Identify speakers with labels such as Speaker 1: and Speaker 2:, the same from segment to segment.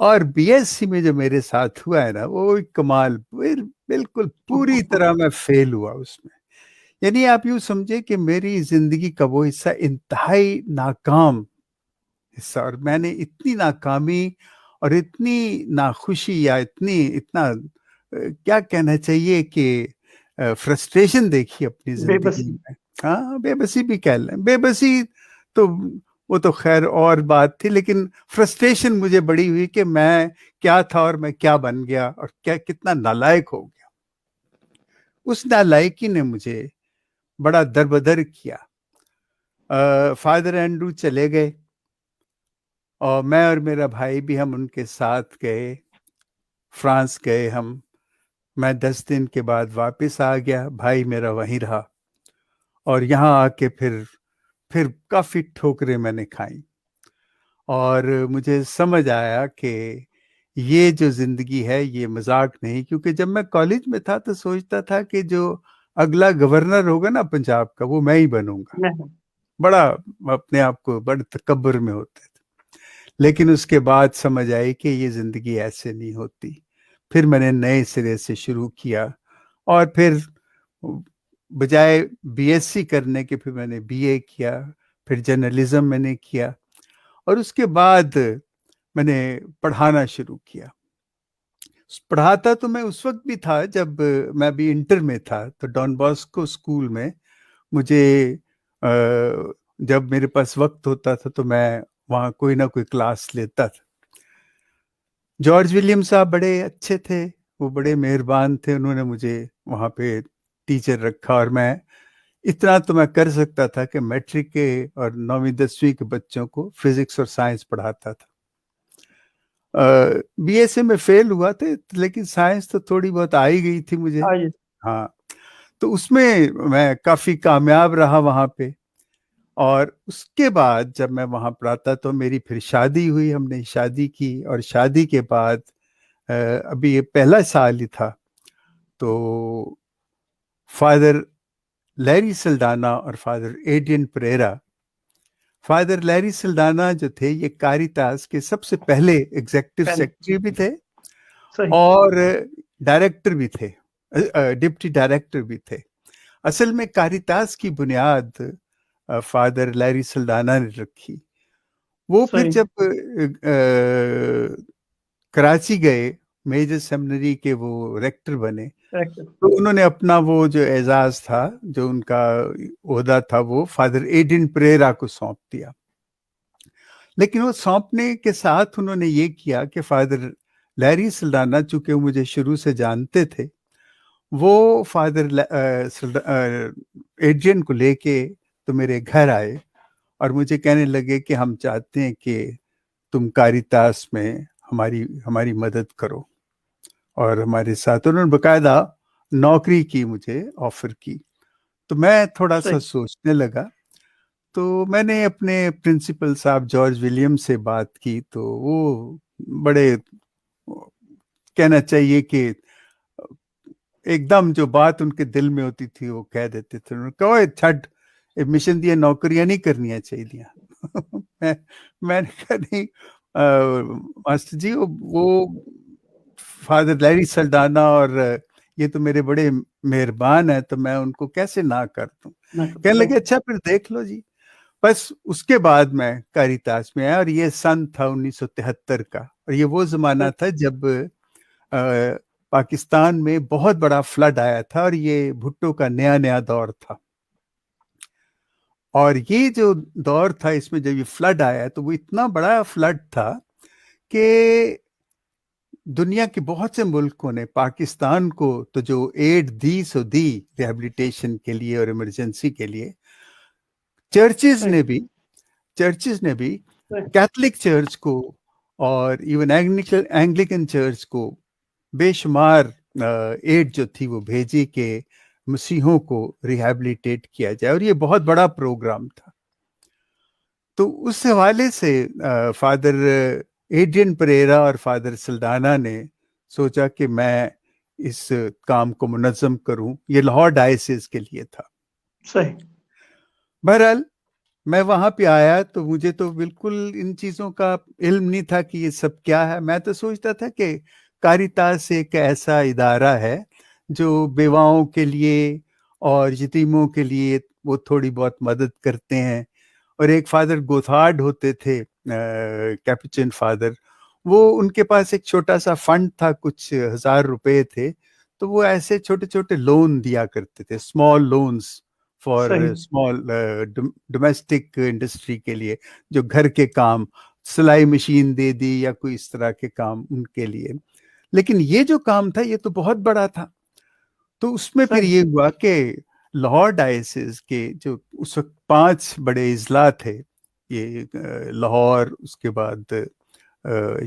Speaker 1: اور B S C میں جو میرے ساتھ ہوا ہے نا وہ کمال، بالکل پوری طرح میں فیل ہوا اس میں. یعنی آپ یوں سمجھے کہ میری زندگی کا وہ حصہ انتہائی ناکام حصہ، اور میں نے اتنی ناکامی اور اتنی ناخوشی یا اتنا کیا کہنا چاہیے کہ فرسٹریشن دیکھی اپنی
Speaker 2: بے
Speaker 1: زندگی
Speaker 2: بسی.
Speaker 1: میں. ہاں بے بسی بھی کہہ لیں، بے بسی تو وہ تو خیر اور بات تھی، لیکن فرسٹریشن مجھے بڑی ہوئی کہ میں کیا تھا اور میں کیا بن گیا اور کتنا نالائق ہو گیا. اس نالائقی نے مجھے بڑا دربدر کیا. فادر اینڈرو چلے گئے اور میں اور میرا بھائی بھی ہم ان کے ساتھ گئے، فرانس گئے ہم. میں 10 دن کے بعد واپس آ گیا، بھائی میرا وہیں رہا، اور یہاں آ کے پھر کافی ٹھوکریں میں نے کھائیں، اور مجھے سمجھ آیا کہ یہ جو زندگی ہے یہ مذاق نہیں. کیونکہ جب میں کالج میں تھا تو سوچتا تھا کہ جو اگلا گورنر ہوگا نا پنجاب کا وہ میں ہی بنوں گا. بڑا اپنے آپ کو بڑے تکبر میں ہوتے تھے، لیکن اس کے بعد سمجھ آئی کہ یہ زندگی ایسے نہیں ہوتی. پھر میں نے نئے سرے سے شروع کیا، اور پھر بجائے بی ایس سی کرنے کے پھر میں نے بی اے کیا، پھر جرنلزم میں نے کیا، اور اس کے بعد میں نے پڑھانا شروع کیا. پڑھاتا تو میں اس وقت بھی تھا جب میں بھی انٹر میں تھا، تو ڈان باسکو اسکول میں مجھے جب میرے پاس وقت ہوتا تھا تو میں وہاں کوئی نہ کوئی کلاس لیتا تھا. جارج ولیم صاحب بڑے اچھے تھے، وہ بڑے مہربان تھے، انہوں نے مجھے وہاں پہ ٹیچر رکھا، اور میں اتنا تو میں کر سکتا تھا کہ میٹرک کے اور 9ویں 10ویں کے بچوں کو فزکس اور سائنس پڑھاتا تھا. بی ایس سی میں فیل ہوا تھا، لیکن سائنس تو تھوڑی بہت آئی گئی تھی مجھے. ہاں، تو اس میں میں کافی کامیاب رہا وہاں پہ. اور اس کے بعد جب میں وہاں پڑھاتا تو میری پھر شادی ہوئی، ہم نے شادی کی، اور شادی کے بعد ابھی یہ پہلا سال ہی تھا تو فادر لیری سلڈانا اور فادر ایڈین پریرا. فادر لیری سلڈانا جو تھے یہ کاریتاس کے سب سے پہلے ایگزیکٹو سیکرٹری بھی تھے اور ڈائریکٹر بھی تھے، ڈپٹی ڈائریکٹر بھی تھے. اصل میں کاریتاس کی بنیاد فادر لیری سلڈانا نے رکھی. وہ پھر جب کراچی گئے میجر سیمنری کے وہ ریکٹر بنے، تو انہوں نے اپنا وہ جو اعزاز تھا، جو ان کا عہدہ تھا، وہ فادر ایڈن پریرا کو سونپ دیا. لیکن وہ سونپنے کے ساتھ انہوں نے یہ کیا کہ فادر لیری سلڈانا چونکہ مجھے شروع سے جانتے تھے، وہ فادر ایڈین کو لے کے تو میرے گھر آئے اور مجھے کہنے لگے کہ ہم چاہتے ہیں کہ تم کاریتاس میں ہماری مدد کرو، اور ہمارے ساتھ انہوں نے باقاعدہ نوکری کی، مجھے آفر کی. تو میں تھوڑا سا سوچنے لگا، تو میں نے اپنے پرنسپل صاحب جارج ولیم سے بات کی، تو وہ بڑے کہنا چاہیے کہ ایک دم جو بات ان کے دل میں ہوتی تھی وہ کہہ دیتے تھے. انہوں نے کہا چھٹ مشن دیا نوکریاں نہیں کرنی چاہیے. میں نے کہا نہیں ماسٹر جی، وہ فادر لیری سلڈانا اور یہ تو میرے بڑے مہربان ہیں، تو میں ان کو کیسے نہ کر دوں. کہنے لگے اچھا پھر دیکھ لو جی. بس اس کے بعد میں کاریتاس میں آیا، اور یہ سن تھا 1973 کا، اور یہ وہ زمانہ تھا جب پاکستان میں بہت بڑا فلڈ آیا تھا، اور یہ بھٹو کا نیا دور تھا. اور یہ جو دور تھا اس میں جب یہ فلڈ آیا تو وہ اتنا بڑا فلڈ تھا کہ دنیا کے بہت سے ملکوں نے پاکستان کو تو جو ایڈ دی سو دی ریہیبلیٹیشن کے لیے اور ایمرجنسی کے لیے. چرچز نے بھی کیتھولک چرچ کو اور ایون اینگلیکن چرچ کو بے شمار ایڈ جو تھی وہ بھیجی کہ مسیحوں کو ریہیبلیٹیٹ کیا جائے، اور یہ بہت بڑا پروگرام تھا. تو اس حوالے سے فادر ایڈین پریرا اور فادر سلڈانا نے سوچا کہ میں اس کام کو منظم کروں. یہ لاہور ڈائسس کے لیے تھا.
Speaker 2: صحیح.
Speaker 1: بہرحال میں وہاں پہ آیا تو مجھے تو بالکل ان چیزوں کا علم نہیں تھا کہ یہ سب کیا ہے. میں تو سوچتا تھا کہ کاریتاس ایک ایسا ادارہ ہے جو بیواؤں کے لیے اور یتیموں کے لیے وہ تھوڑی بہت مدد کرتے ہیں. اور ایک فادر گوتھارڈ ہوتے تھے، کیپوچن فادر، وہ ان کے پاس ایک چھوٹا سا فنڈ تھا، کچھ 1000 روپے تھے، تو وہ ایسے چھوٹے چھوٹے لون دیا کرتے تھے، اسمال لونز فار
Speaker 2: صحیح
Speaker 1: اسمال ڈومیسٹک انڈسٹری کے لیے، جو گھر کے کام، سلائی مشین دے دی یا کوئی اس طرح کے کام ان کے لیے. لیکن یہ جو کام تھا یہ تو بہت بڑا تھا. تو اس میں پھر
Speaker 2: صحیح
Speaker 1: یہ ہوا کہ لاہور ڈائسس کے جو اس وقت 5 بڑے اضلاع تھے، یہ لاہور، اس کے بعد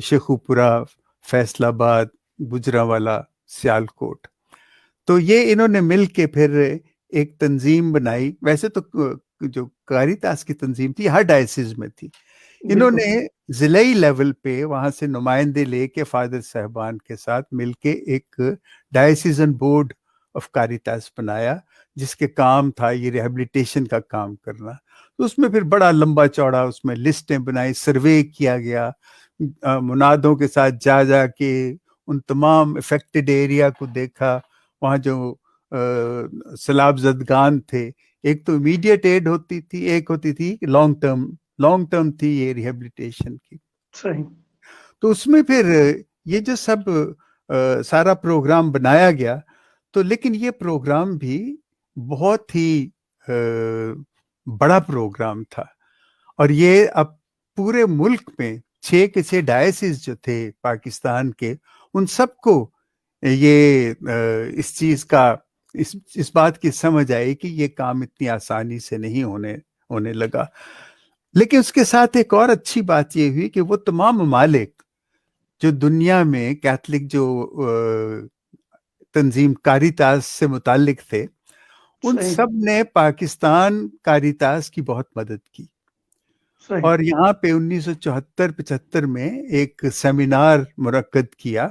Speaker 1: شیخوپورہ، فیصل آباد، گجرانوالہ، سیالکوٹ. تو یہ انہوں نے مل کے پھر ایک تنظیم بنائی. ویسے تو جو کاریتاس کی تنظیم تھی ہر ڈائسس میں تھی. انہوں
Speaker 2: بالکل
Speaker 1: نے ضلعی لیول پہ وہاں سے نمائندے لے کے فادر صاحبان کے ساتھ مل کے ایک ڈائسیزن بورڈ آف کاریتاس بنایا، جس کے کام تھا یہ ریہیبلیٹیشن کا کام کرنا. تو اس میں پھر بڑا لمبا چوڑا اس میں لسٹیں بنائی، سروے کیا گیا، منادوں کے ساتھ جا جا کے ان تمام افیکٹڈ ایریا کو دیکھا. وہاں جو سیلاب زدگان تھے، ایک تو امیڈیٹ ایڈ ہوتی تھی، ایک ہوتی تھی لانگ ٹرم تھی یہ ریہیبلیٹیشن کی.
Speaker 2: صحیح
Speaker 1: تو اس میں پھر یہ جو سب سارا پروگرام بنایا گیا، تو لیکن یہ پروگرام بھی بہت ہی بڑا پروگرام تھا. اور یہ اب پورے ملک میں 6 کے 6 ڈائسس جو تھے پاکستان کے، ان سب کو یہ اس چیز کا اس بات کی سمجھ آئی کہ یہ کام اتنی آسانی سے نہیں ہونے لگا. لیکن اس کے ساتھ ایک اور اچھی بات یہ ہوئی کہ وہ تمام ممالک جو دنیا میں کیتھولک جو تنظیم کاریتاس سے متعلق تھے، ان
Speaker 2: صحیح
Speaker 1: سب نے پاکستان کاریتاس کی بہت مدد کی.
Speaker 2: صحیح
Speaker 1: اور یہاں پہ 1974-75 میں ایک سیمینار منعقد کیا،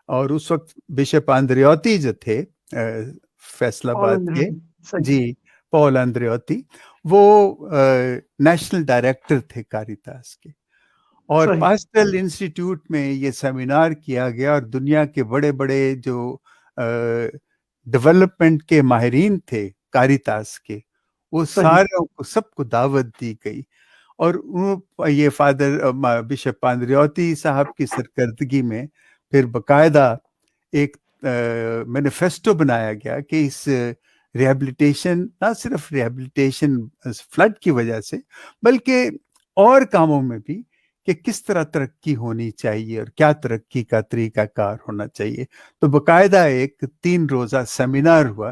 Speaker 1: اور اس وقت بشپ اندریوتی جو تھے فیصل آباد کے،
Speaker 2: صحیح
Speaker 1: جی پال اندریوتی، وہ نیشنل ڈائریکٹر تھے کاریتاس کے. اور
Speaker 2: صحیح
Speaker 1: پاسٹل انسٹیٹیوٹ میں یہ سیمینار کیا گیا، اور دنیا کے بڑے بڑے جو ڈیولپمنٹ کے ماہرین تھے کاریتاس کے، وہ
Speaker 2: صحیح
Speaker 1: سارے کو سب کو دعوت دی گئی. اور یہ فادر بشپ پاندریوتی صاحب کی سرکردگی میں پھر باقاعدہ ایک مینیفیسٹو بنایا گیا کہ اس ریہیبلیٹیشن، نہ صرف ریہیبلیٹیشن فلڈ کی وجہ سے، بلکہ اور کاموں میں بھی، کہ کس طرح ترقی ہونی چاہیے اور کیا ترقی کا طریقہ کار ہونا چاہیے. تو باقاعدہ ایک 3 روزہ سیمینار ہوا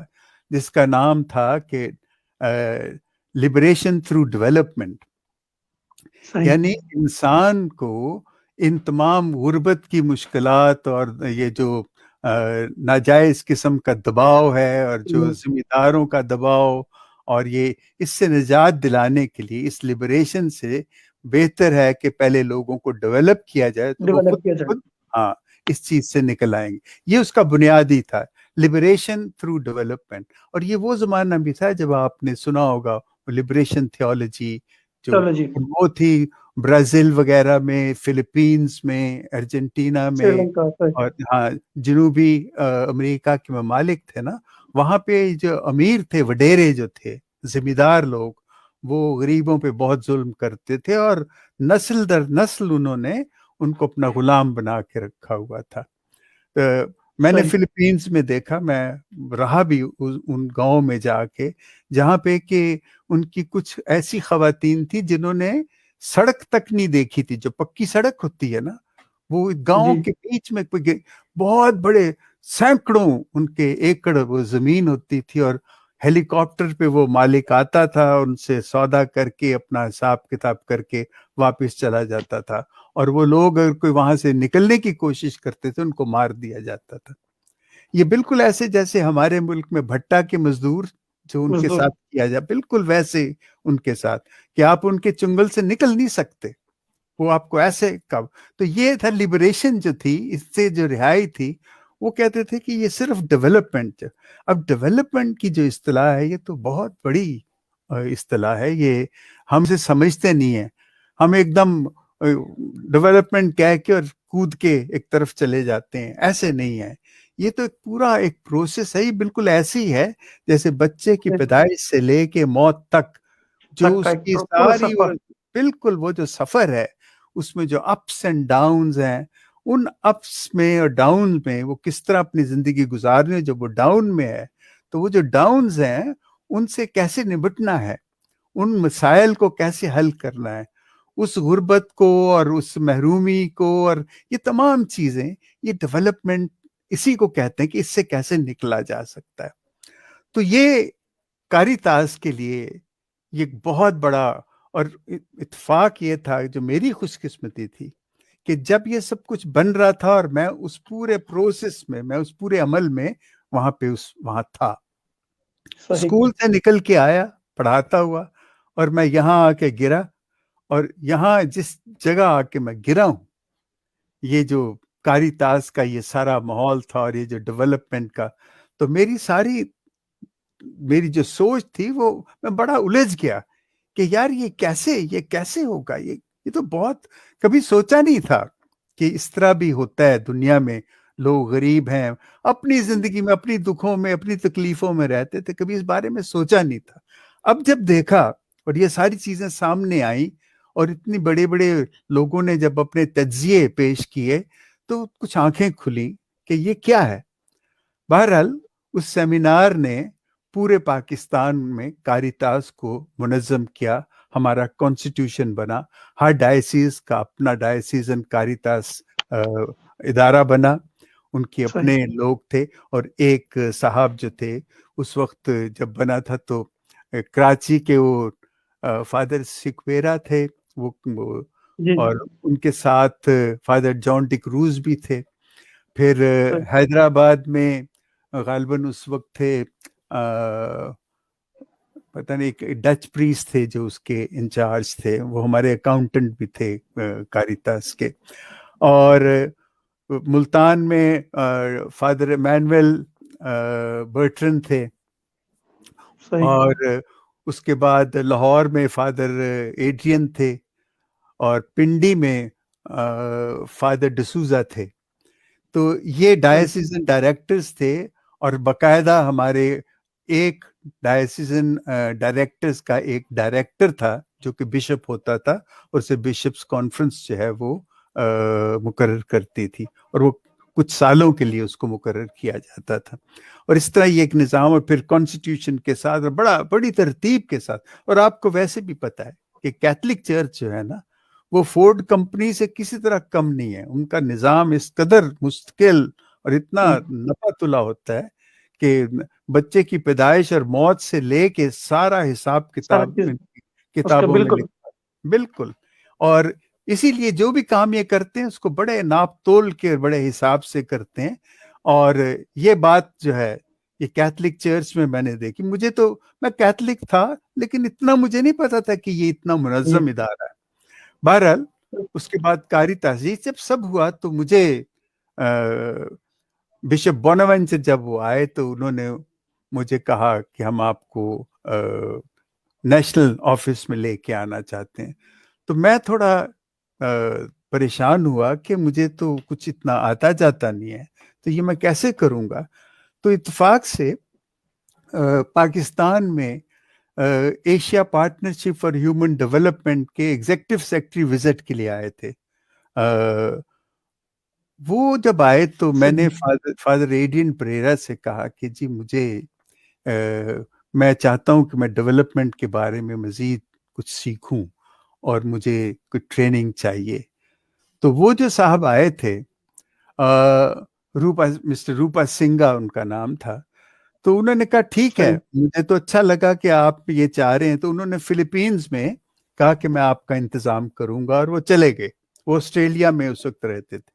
Speaker 1: جس کا نام تھا کہ لبریشن تھرو ڈیولپمنٹ.
Speaker 2: صحیح
Speaker 1: یعنی انسان کو ان تمام غربت کی مشکلات اور یہ جو ناجائز قسم کا دباؤ ہے، اور جو ذمہ داروں کا دباؤ، اور یہ اس سے نجات دلانے کے لیے، اس لبریشن سے بہتر ہے کہ پہلے لوگوں کو ڈیولپ کیا جائے، تو وہ خود
Speaker 2: ڈیولپ کیا جائے.
Speaker 1: خود ہاں اس چیز سے نکل آئیں گے. یہ اس کا بنیادی تھا، لبریشن تھرو ڈیولپمنٹ. اور یہ وہ زمانہ بھی تھا جب آپ نے سنا ہوگا لبریشن تھیولوجی، جو
Speaker 2: چلو جی،
Speaker 1: وہ تھی برازیل وغیرہ میں، فلپینز میں، ارجنٹینا
Speaker 2: سری
Speaker 1: میں،
Speaker 2: لنکا.
Speaker 1: اور ہاں جنوبی امریکہ کے ممالک تھے نا، وہاں پہ جو امیر تھے، وڈیرے جو تھے، ذمہ دار لوگ، وہ غریبوں پہ بہت ظلم کرتے تھے، اور نسل در نسل انہوں نے ان کو اپنا غلام بنا کے رکھا ہوا تھا. میں نے
Speaker 2: صحیح
Speaker 1: فلپینز میں دیکھا، میں رہا بھی ان گاؤں میں جا کے، جہاں پہ کہ ان کی کچھ ایسی خواتین تھی جنہوں نے سڑک تک نہیں دیکھی تھی. جو پکی سڑک ہوتی ہے نا، وہ گاؤں
Speaker 2: جی
Speaker 1: کے بیچ میں بہت بڑے سینکڑوں ان کے ایکڑ وہ زمین ہوتی تھی، اور ہیلی کاپٹر پہ وہ مالک آتا تھا، ان سے سودا کر کے اپنا حساب کتاب کر کے واپس چلا جاتا تھا. اور وہ لوگ اگر کوئی وہاں سے نکلنے کی کوشش کرتے تھے، ان کو مار دیا جاتا تھا. یہ بالکل ایسے جیسے ہمارے ملک میں بھٹا کے مزدور جو ان کے
Speaker 2: مزدور.
Speaker 1: ساتھ کیا جائے، بالکل ویسے ان کے ساتھ، کہ آپ ان کے چنگل سے نکل نہیں سکتے، وہ آپ کو ایسے کب. تو یہ تھا لبریشن جو تھی، اس سے جو رہائی تھی. وہ کہتے تھے کہ یہ صرف ڈیولپمنٹ. اب ڈیولپمنٹ کی جو اصطلاح ہے، یہ تو بہت بڑی اصطلاح ہے، یہ ہم سے سمجھتے نہیں ہیں. ہم ایک دم ڈیولپمنٹ کہہ کے اور کود کے ایک طرف چلے جاتے ہیں. ایسے نہیں ہے، یہ تو ایک پورا ایک پروسیس ہے. یہ بالکل ایسی ہے جیسے بچے کی پیدائش سے لے کے موت تک جو
Speaker 2: کا
Speaker 1: اس
Speaker 2: ایک
Speaker 1: کی
Speaker 2: پورا
Speaker 1: ساری
Speaker 2: سفر.
Speaker 1: بالکل وہ جو سفر ہے اس میں جو اپس اینڈ ڈاؤنز ہیں، ان اپس میں اور ڈاؤن میں وہ کس طرح اپنی زندگی گزارنے. جب وہ ڈاؤن میں ہے تو وہ جو ڈاؤنز ہیں ان سے کیسے نمٹنا ہے، ان مسائل کو کیسے حل کرنا ہے، اس غربت کو اور اس محرومی کو، اور یہ تمام چیزیں، یہ ڈیولپمنٹ اسی کو کہتے ہیں کہ اس سے کیسے نکلا جا سکتا ہے. تو یہ کاریتاس کے لیے یہ بہت بڑا اور اتفاق یہ تھا، جو میری خوش قسمتی تھی کہ جب یہ سب کچھ بن رہا تھا اور میں اس پورے پروسیس میں، میں اس پورے عمل میں وہاں تھا. اسکول سے نکل کے آیا پڑھاتا ہوا اور میں یہاں آ کے گرا، اور یہاں جس جگہ آ کے میں گرا ہوں، یہ جو کاریتاس کا یہ سارا ماحول تھا اور یہ جو ڈیولپمنٹ کا، تو میری جو سوچ تھی وہ میں بڑا الجھ گیا کہ یار یہ کیسے ہوگا. یہ تو بہت کبھی سوچا نہیں تھا کہ اس طرح بھی ہوتا ہے دنیا میں. لوگ غریب ہیں، اپنی زندگی میں اپنی دکھوں میں اپنی تکلیفوں میں رہتے تھے، کبھی اس بارے میں سوچا نہیں تھا. اب جب دیکھا اور یہ ساری چیزیں سامنے آئیں اور اتنی بڑے بڑے لوگوں نے جب اپنے تجزیے پیش کیے تو کچھ آنکھیں کھلی کہ یہ کیا ہے. بہرحال اس سیمینار نے پورے پاکستان میں کاریتاس کو منظم کیا. ہمارا کانسٹیٹیوشن بنا، ہر ڈائسیز کا اپنا ڈائسیزن کاریتاس ادارہ بنا، ان کے اپنے لوگ تھے. اور ایک صاحب جو تھے اس وقت جب بنا تھا تو کراچی کے وہ فادر سکویرا تھے، وہ اور ان کے ساتھ فادر جان ڈکروز بھی تھے. پھر حیدرآباد میں غالباً اس وقت تھے پتہ نہیں ایک ڈچ پریس تھے جو اس کے انچارج تھے، وہ ہمارے اکاؤنٹنٹ بھی تھے کاریتاس کے. اور ملتان میں فادر ایمینویل برٹرن تھے. اور اس کے بعد لاہور میں فادر ایڈرین تھے، اور پنڈی میں فادر ڈسوزا تھے. تو یہ ڈائسیزن ڈائریکٹرز تھے. اور باقاعدہ ہمارے ایک ڈائسیزن ڈائریکٹرز کا ایک ڈائریکٹر تھا جو کہ بشپ ہوتا تھا، اور اسے بشپس کانفرنس جو ہے وہ مقرر کرتی تھی، اور وہ کچھ سالوں کے لیے اس کو مقرر کیا جاتا تھا. اور اس طرح یہ ایک نظام، اور پھر کانسٹیٹیوشن کے ساتھ بڑی ترتیب کے ساتھ. اور آپ کو ویسے بھی پتہ ہے کہ کیتھولک چرچ جو ہے نا وہ فورڈ کمپنی سے کسی طرح کم نہیں ہے. ان کا نظام اس قدر مستقل اور اتنا نپا تلا ہوتا ہے کہ بچے کی پیدائش اور موت سے لے کے سارا حساب کتابوں میں لکھا. بالکل. اور اسی لیے جو بھی کام یہ کرتے ہیں اس کو بڑے ناپ تول کے اور بڑے حساب سے کرتے ہیں. اور یہ بات جو ہے یہ کیتھولک چرچ میں نے دیکھی. میں کیتھولک تھا لیکن اتنا مجھے نہیں پتا تھا کہ یہ اتنا منظم ادارہ ہے. بہرحال اس کے بعد کاریتاس جب سب ہوا تو مجھے بشپ بوناونچر جب وہ آئے تو انہوں نے مجھے کہا کہ ہم آپ کو نیشنل آفس میں لے کے آنا چاہتے ہیں. تو میں تھوڑا پریشان ہوا کہ مجھے تو کچھ اتنا آتا جاتا نہیں ہے، تو یہ میں کیسے کروں گا. تو اتفاق سے پاکستان میں Asia partnership for human development کے ایگزیکٹو سیکرٹری وزٹ کے لیے آئے تھے. وہ جب آئے تو میں نے فادر ایڈرین پریرا سے کہا کہ جی میں چاہتا ہوں کہ میں ڈیولپمنٹ کے بارے میں مزید کچھ سیکھوں اور مجھے کچھ ٹریننگ چاہیے. تو وہ جو صاحب آئے تھے مسٹر روپا سنگا ان کا نام تھا. تو انہوں نے کہا ٹھیک ہے، مجھے تو اچھا لگا کہ آپ یہ چاہ رہے ہیں. تو انہوں نے فلپینز میں کہا کہ میں آپ کا انتظام کروں گا، اور وہ چلے گئے. وہ آسٹریلیا میں اس وقت رہتے تھے.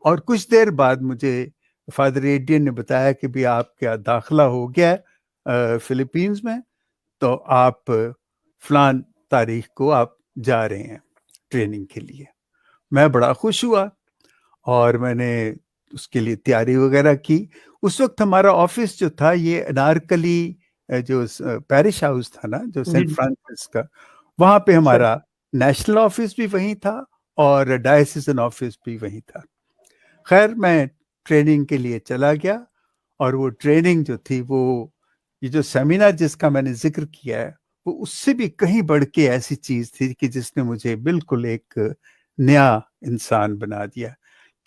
Speaker 1: اور کچھ دیر بعد مجھے فادر ایڈرین نے بتایا کہ بھی آپ کا داخلہ ہو گیا فلپینز میں، تو آپ فلان تاریخ کو آپ جا رہے ہیں ٹریننگ کے لیے. میں بڑا خوش ہوا اور میں نے اس کے لیے تیاری وغیرہ کی. اس وقت ہمارا آفس جو تھا یہ انارکلی جو پیرش ہاؤس تھا نا جو
Speaker 2: جی
Speaker 1: سینٹ
Speaker 2: جی
Speaker 1: فرانسس کا، وہاں پہ
Speaker 2: سر.
Speaker 1: ہمارا نیشنل آفس بھی وہیں تھا اور ڈائسیزن آفس بھی وہیں تھا. خیر میں ٹریننگ کے لیے چلا گیا، اور وہ ٹریننگ جو تھی وہ یہ جو سیمینار جس کا میں نے ذکر کیا ہے وہ اس سے بھی کہیں بڑھ کے ایسی چیز تھی کہ جس نے مجھے بالکل ایک نیا انسان بنا دیا.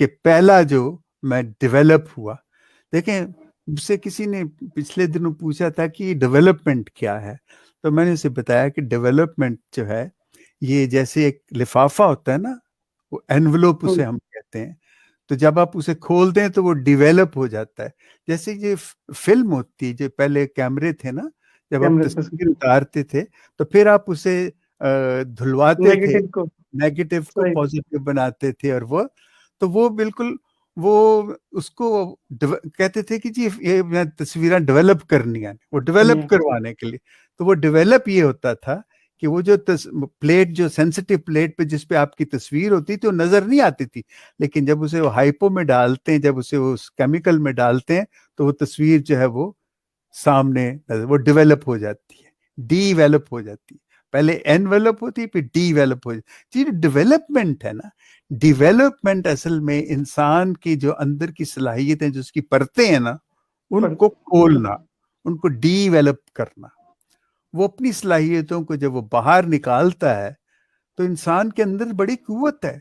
Speaker 1: کہ پہلا جو میں ڈیولپ ہوا، دیکھیں مجھ سے کسی نے پچھلے دنوں پوچھا تھا کہ ڈیولپمنٹ کیا ہے، تو میں نے اسے بتایا کہ ڈیولپمنٹ جو ہے یہ جیسے ایک لفافہ ہوتا ہے نا، وہ انویلوپ اسے ہم کہتے ہیں، تو جب آپ اسے کھولتے ہیں تو وہ ڈیویلپ ہو جاتا ہے. جیسے یہ فلم ہوتی ہے، جو پہلے کیمرے تھے نا، جب آپ
Speaker 2: کیمرے پہ
Speaker 1: تصویر اتارتے تھے تو پھر آپ اسے دھلواتے تھے،
Speaker 2: نیگیٹو کو.
Speaker 1: نیگیٹو کو
Speaker 2: صحیح.
Speaker 1: پازیٹیو بناتے تھے، اور وہ بالکل وہ اس کو کہتے تھے کہ جی یہ میں تصویریں ڈیولپ کرنی ہیں، وہ ڈیولپ کروانے کے لیے. تو وہ ڈیولپ یہ ہوتا تھا کہ وہ جو پلیٹ، جو سینسٹیو پلیٹ پہ جس پہ آپ کی تصویر ہوتی تھی وہ نظر نہیں آتی تھی، لیکن جب اسے وہ ہائپو میں ڈالتے ہیں، جب اسے وہ کیمیکل میں ڈالتے ہیں تو وہ تصویر جو ہے وہ سامنے وہ ڈیولپ ہو جاتی ہے، ڈی ویلپ ہو جاتی ہے. پہلے انویلپ ہوتی ہے، پھر ڈی ویلپ ہو جاتی ہے. ڈیولپمنٹ ہے نا، ڈیولپمنٹ اصل میں انسان کی جو اندر کی صلاحیتیں، جو اس کی پرتیں ہیں نا، ان کو کھولنا، ان کو ڈی ویلپ کرنا. وہ اپنی صلاحیتوں کو جب وہ باہر نکالتا ہے تو انسان کے اندر بڑی قوت ہے،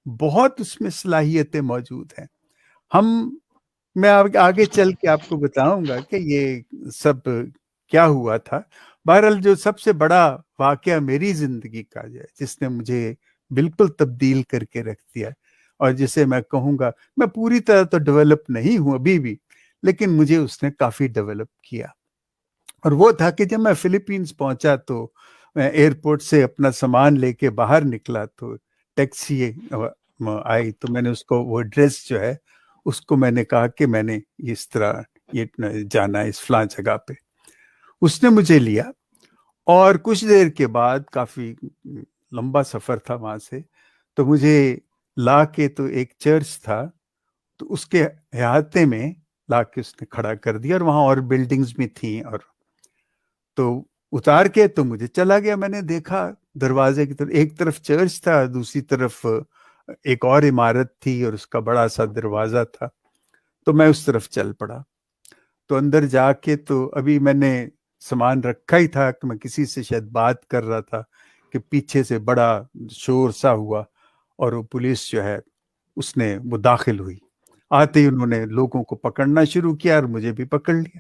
Speaker 1: بہت اس میں صلاحیتیں موجود ہیں. میں آگے چل کے آپ کو بتاؤں گا کہ یہ سب کیا ہوا تھا. بہرحال جو سب سے بڑا واقعہ میری زندگی کا جو ہے، جس نے مجھے بالکل تبدیل کر کے رکھ دیا، اور جسے میں کہوں گا میں پوری طرح تو ڈیولپ نہیں ہوں ابھی بھی، لیکن مجھے اس نے کافی ڈیولپ کیا. اور وہ تھا کہ جب میں فلپینز پہنچا تو میں ایئرپورٹ سے اپنا سامان لے کے باہر نکلا تو ٹیکسی آئی، تو میں نے اس کو وہ ایڈریس جو ہے اس کو میں نے کہا کہ میں نے اس طرح یہ جانا ہے اس فلاں جگہ پہ. اس نے مجھے لیا، اور کچھ دیر کے بعد، کافی لمبا سفر تھا وہاں سے، تو مجھے لا کے تو ایک چرچ تھا، تو اس کے احاطے میں لا کے اس نے کھڑا کر دیا، اور وہاں اور بلڈنگز بھی تھیں، اور تو اتار کے تو مجھے چلا گیا. میں نے دیکھا دروازے کی طرف، ایک طرف چرچ تھا، دوسری طرف ایک اور عمارت تھی اور اس کا بڑا سا دروازہ تھا. تو میں اس طرف چل پڑا. تو اندر جا کے تو ابھی میں نے سامان رکھا ہی تھا کہ میں کسی سے شاید بات کر رہا تھا کہ پیچھے سے بڑا شور سا ہوا، اور وہ پولیس جو ہے اس نے وہ داخل ہوئی. آتے ہی انہوں نے لوگوں کو پکڑنا شروع کیا اور مجھے بھی پکڑ لیا.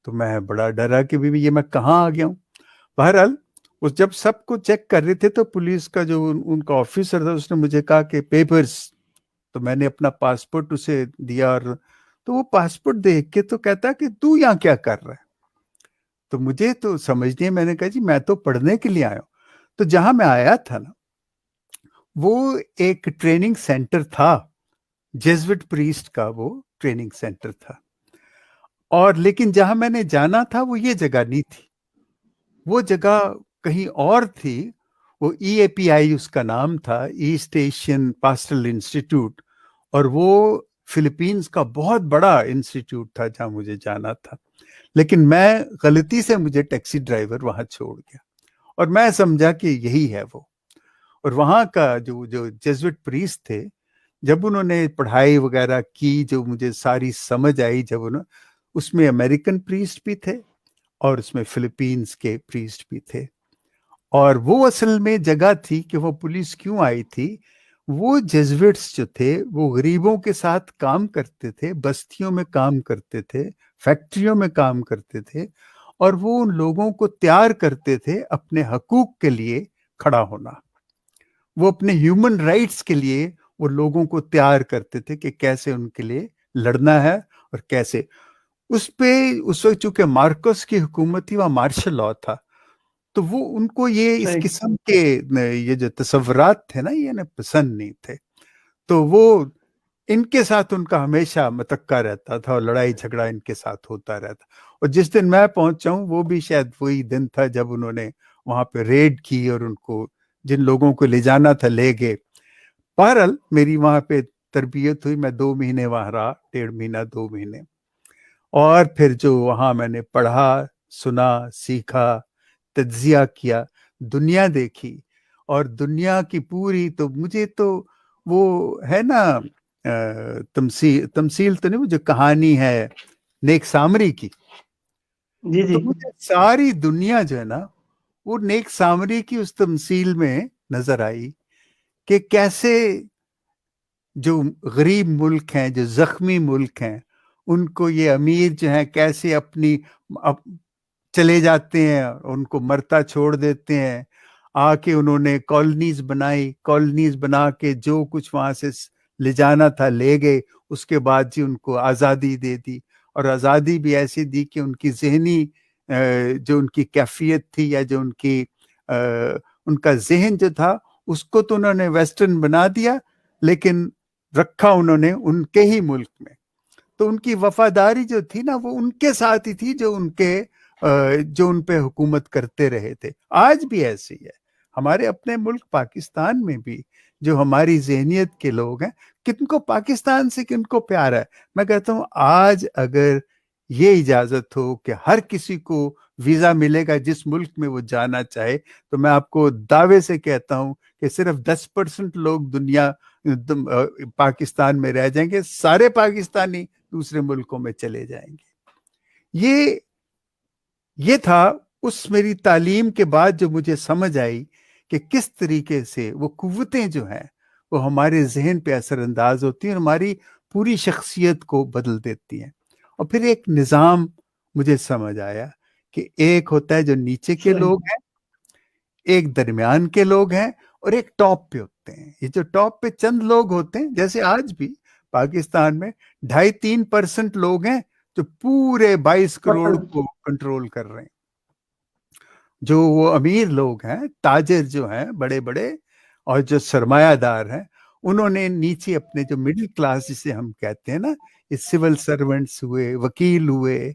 Speaker 1: تو میں بڑا ڈرا کہ بھی یہ میں کہاں آ گیا ہوں. بہرحال وہ جب سب کو چیک کر رہے تھے تو پولیس کا جو ان کا آفیسر تھا اس نے مجھے کہا کہ پیپرز. تو میں نے اپنا پاسپورٹ اسے دیا، اور تو وہ پاسپورٹ دیکھ کے تو کہتا کہ تو یہاں کیا کر رہا ہے. تو مجھے تو سمجھ نہیں، میں نے کہا جی میں تو پڑھنے کے لیے آیا ہوں. تو جہاں میں آیا تھا نا وہ ایک ٹریننگ سینٹر تھا، جیزوٹ پریسٹ کا وہ ٹریننگ سینٹر تھا. اور لیکن جہاں میں نے جانا تھا وہ یہ جگہ نہیں تھی، وہ جگہ کہیں اور تھی. وہ ای اے پی آئی اس کا نام تھا، ایسٹ ایشین پاسٹرل انسٹیٹیوٹ، اور وہ فلپینز کا بہت بڑا انسٹیٹیوٹ تھا جہاں مجھے جانا تھا. لیکن میں غلطی سے مجھے ٹیکسی ڈرائیور وہاں چھوڑ گیا، اور میں سمجھا کہ یہی ہے وہ. اور وہاں کا جو جیزوٹ پریسٹ تھے، جب انہوں نے پڑھائی وغیرہ کی، جو مجھے ساری سمجھ آئی، جب اس میں امریکن پریسٹ بھی تھے اور اس میں فلپینز کے پریسٹ بھی تھے. اور وہ اصل میں جگہ تھی کہ وہ پولیس کیوں آئی تھی، وہ جیزوٹس جو تھے وہ غریبوں کے ساتھ کام کرتے تھے، بستیوں میں کام کرتے تھے، فیکٹریوں میں کام کرتے تھے، اور وہ ان لوگوں کو تیار کرتے تھے اپنے حقوق کے لیے کھڑا ہونا. وہ اپنے ہیومن رائٹس کے لیے وہ لوگوں کو تیار کرتے تھے کہ کیسے ان کے لیے لڑنا ہے، اور کیسے اس وقت چونکہ مارکوس کی حکومت تھی، وہاں مارشل لاء تھا، تو وہ ان کو یہ اس قسم کے یہ جو تصورات تھے نا یہ پسند نہیں تھے. تو وہ ان کے ساتھ ان کا ہمیشہ متکا رہتا تھا، اور لڑائی جھگڑا ان کے ساتھ ہوتا رہتا. اور جس دن میں پہنچا ہوں وہ بھی شاید وہی دن تھا جب انہوں نے وہاں پہ ریڈ کی اور ان کو جن لوگوں کو لے جانا تھا لے گئے. بہرحال میری وہاں پہ تربیت ہوئی، میں 2 مہینے وہاں رہا، 1.5 مہینہ 2 مہینے. اور پھر جو وہاں میں نے پڑھا سنا، سیکھا، تجزیہ کیا، دنیا دیکھی، اور دنیا کی پوری، تو مجھے تو وہ ہے نا تمثیل تو نہیں، وہ جو کہانی ہے نیک سامری کی،
Speaker 2: جی جی
Speaker 1: تو مجھے ساری دنیا جو ہے نا وہ نیک سامری کی اس تمثیل میں نظر آئی کہ کیسے جو غریب ملک ہیں، جو زخمی ملک ہیں، ان کو یہ امیر جو ہیں کیسے اپنی چلے جاتے ہیں، ان کو مرتا چھوڑ دیتے ہیں، آ کے انہوں نے کالونیز بنائی، کالونیز بنا کے جو کچھ وہاں سے لے جانا تھا لے گئے، اس کے بعد جی ان کو آزادی دے دی، اور آزادی بھی ایسی دی کہ ان کی ذہنی جو ان کی کیفیت تھی، یا جو ان کا ذہن جو تھا، اس کو تو انہوں نے ویسٹرن بنا دیا، لیکن رکھا انہوں نے ان کے ہی ملک میں. تو ان کی وفاداری جو تھی نا وہ ان کے ساتھ ہی تھی جو ان پہ حکومت کرتے رہے تھے. آج بھی ایسی ہے ہمارے اپنے ملک پاکستان میں بھی، جو ہماری ذہنیت کے لوگ ہیں، کن کو پاکستان سے کن کو پیار ہے. میں کہتا ہوں آج اگر یہ اجازت ہو کہ ہر کسی کو ویزا ملے گا جس ملک میں وہ جانا چاہے، تو میں آپ کو دعوے سے کہتا ہوں کہ صرف 10% لوگ پاکستان میں رہ جائیں گے، سارے پاکستانی دوسرے ملکوں میں چلے جائیں گے. یہ تھا اس میری تعلیم کے بعد جو مجھے سمجھ آئی کہ کس طریقے سے وہ قوتیں جو ہیں وہ ہمارے ذہن پہ اثر انداز ہوتی ہیں اور ہماری پوری شخصیت کو بدل دیتی ہیں. اور پھر ایک نظام مجھے سمجھ آیا کہ ایک ہوتا ہے جو نیچے کے لوگ ہیں، ایک درمیان کے لوگ ہیں، اور ایک ٹاپ پہ ہوتے ہیں. یہ جو ٹاپ پہ چند لوگ ہوتے ہیں، جیسے آج بھی پاکستان میں 2.5-3% لوگ ہیں جو پورے 22 کروڑ کو کنٹرول کر رہے ہیں. جو وہ امیر لوگ ہیں، تاجر جو ہیں بڑے بڑے، اور جو سرمایہ دار ہیں، انہوں نے نیچے اپنے جو مڈل کلاس جسے ہم کہتے ہیں نا، یہ سول سرونٹس ہوئے، وکیل ہوئے،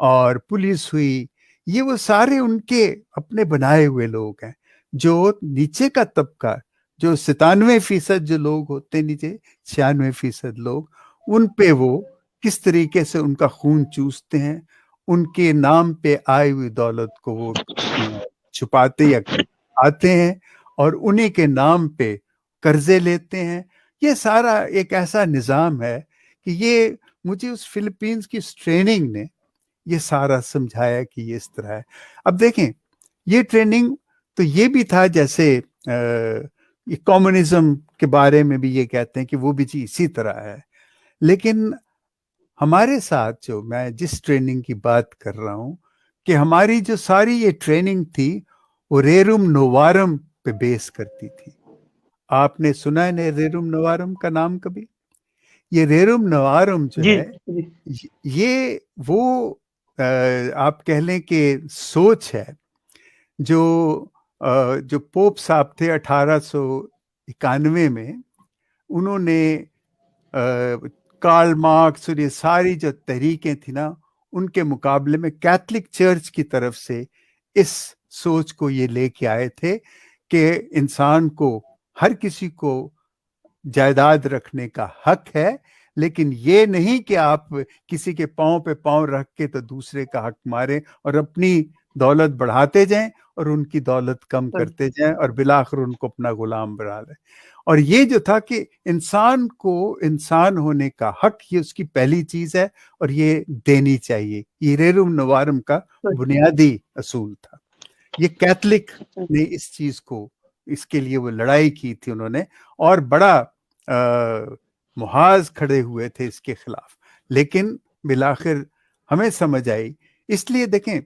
Speaker 1: اور پولیس ہوئی، یہ وہ سارے ان کے اپنے بنائے ہوئے لوگ ہیں. جو نیچے کا طبقہ، جو 97% جو لوگ ہوتے ہیں نیچے، 96% لوگ، ان پہ وہ کس طریقے سے ان کا خون چوستے ہیں، ان کے نام پہ آئی ہوئی دولت کو وہ چھپاتے یا آتے ہیں، اور انہی کے نام پہ قرضے لیتے ہیں. یہ سارا ایک ایسا نظام ہے کہ یہ مجھے اس فلپینز کی ٹریننگ نے یہ سارا سمجھایا کہ یہ اس طرح ہے. اب دیکھیں، یہ ٹریننگ تو یہ بھی تھا، جیسے یہ کمیونزم کے بارے میں بھی یہ کہتے ہیں کہ وہ بھی چیز اسی طرح ہے. لیکن ہمارے ساتھ جو میں جس ٹریننگ کی بات کر رہا ہوں، کہ ہماری جو ساری یہ ٹریننگ تھی وہ ریروم نوارم پہ بیس کرتی تھی. آپ نے سنا ہے ریروم نوارم کا نام کبھی؟ یہ ریروم نوارم جو
Speaker 2: جی
Speaker 1: ہے، یہ وہ آپ کہہ لیں کہ سوچ ہے جو پوپ صاحب تھے 1891 میں، انہوں نے کارل مارکس اور یہ ساری جو تحریکیں تھیں نا، ان کے مقابلے میں کیتھولک چرچ کی طرف سے اس سوچ کو یہ لے کے آئے تھے کہ انسان کو، ہر کسی کو جائیداد رکھنے کا حق ہے، لیکن یہ نہیں کہ آپ کسی کے پاؤں پہ پاؤں رکھ کے تو دوسرے کا حق ماریں اور اپنی دولت بڑھاتے جائیں اور ان کی دولت کم کرتے جائیں اور بالآخر ان کو اپنا غلام بنا لیں. اور یہ جو تھا کہ انسان کو انسان ہونے کا حق، یہ اس کی پہلی چیز ہے اور یہ دینی چاہیے. یہ ریروم نوارم کا بنیادی اصول تھا. یہ کیتھولک نے اس چیز کو، اس کے لیے وہ لڑائی کی تھی انہوں نے، اور بڑا محاذ کھڑے ہوئے تھے اس کے خلاف. لیکن بالآخر ہمیں سمجھ آئی. اس لیے دیکھیں،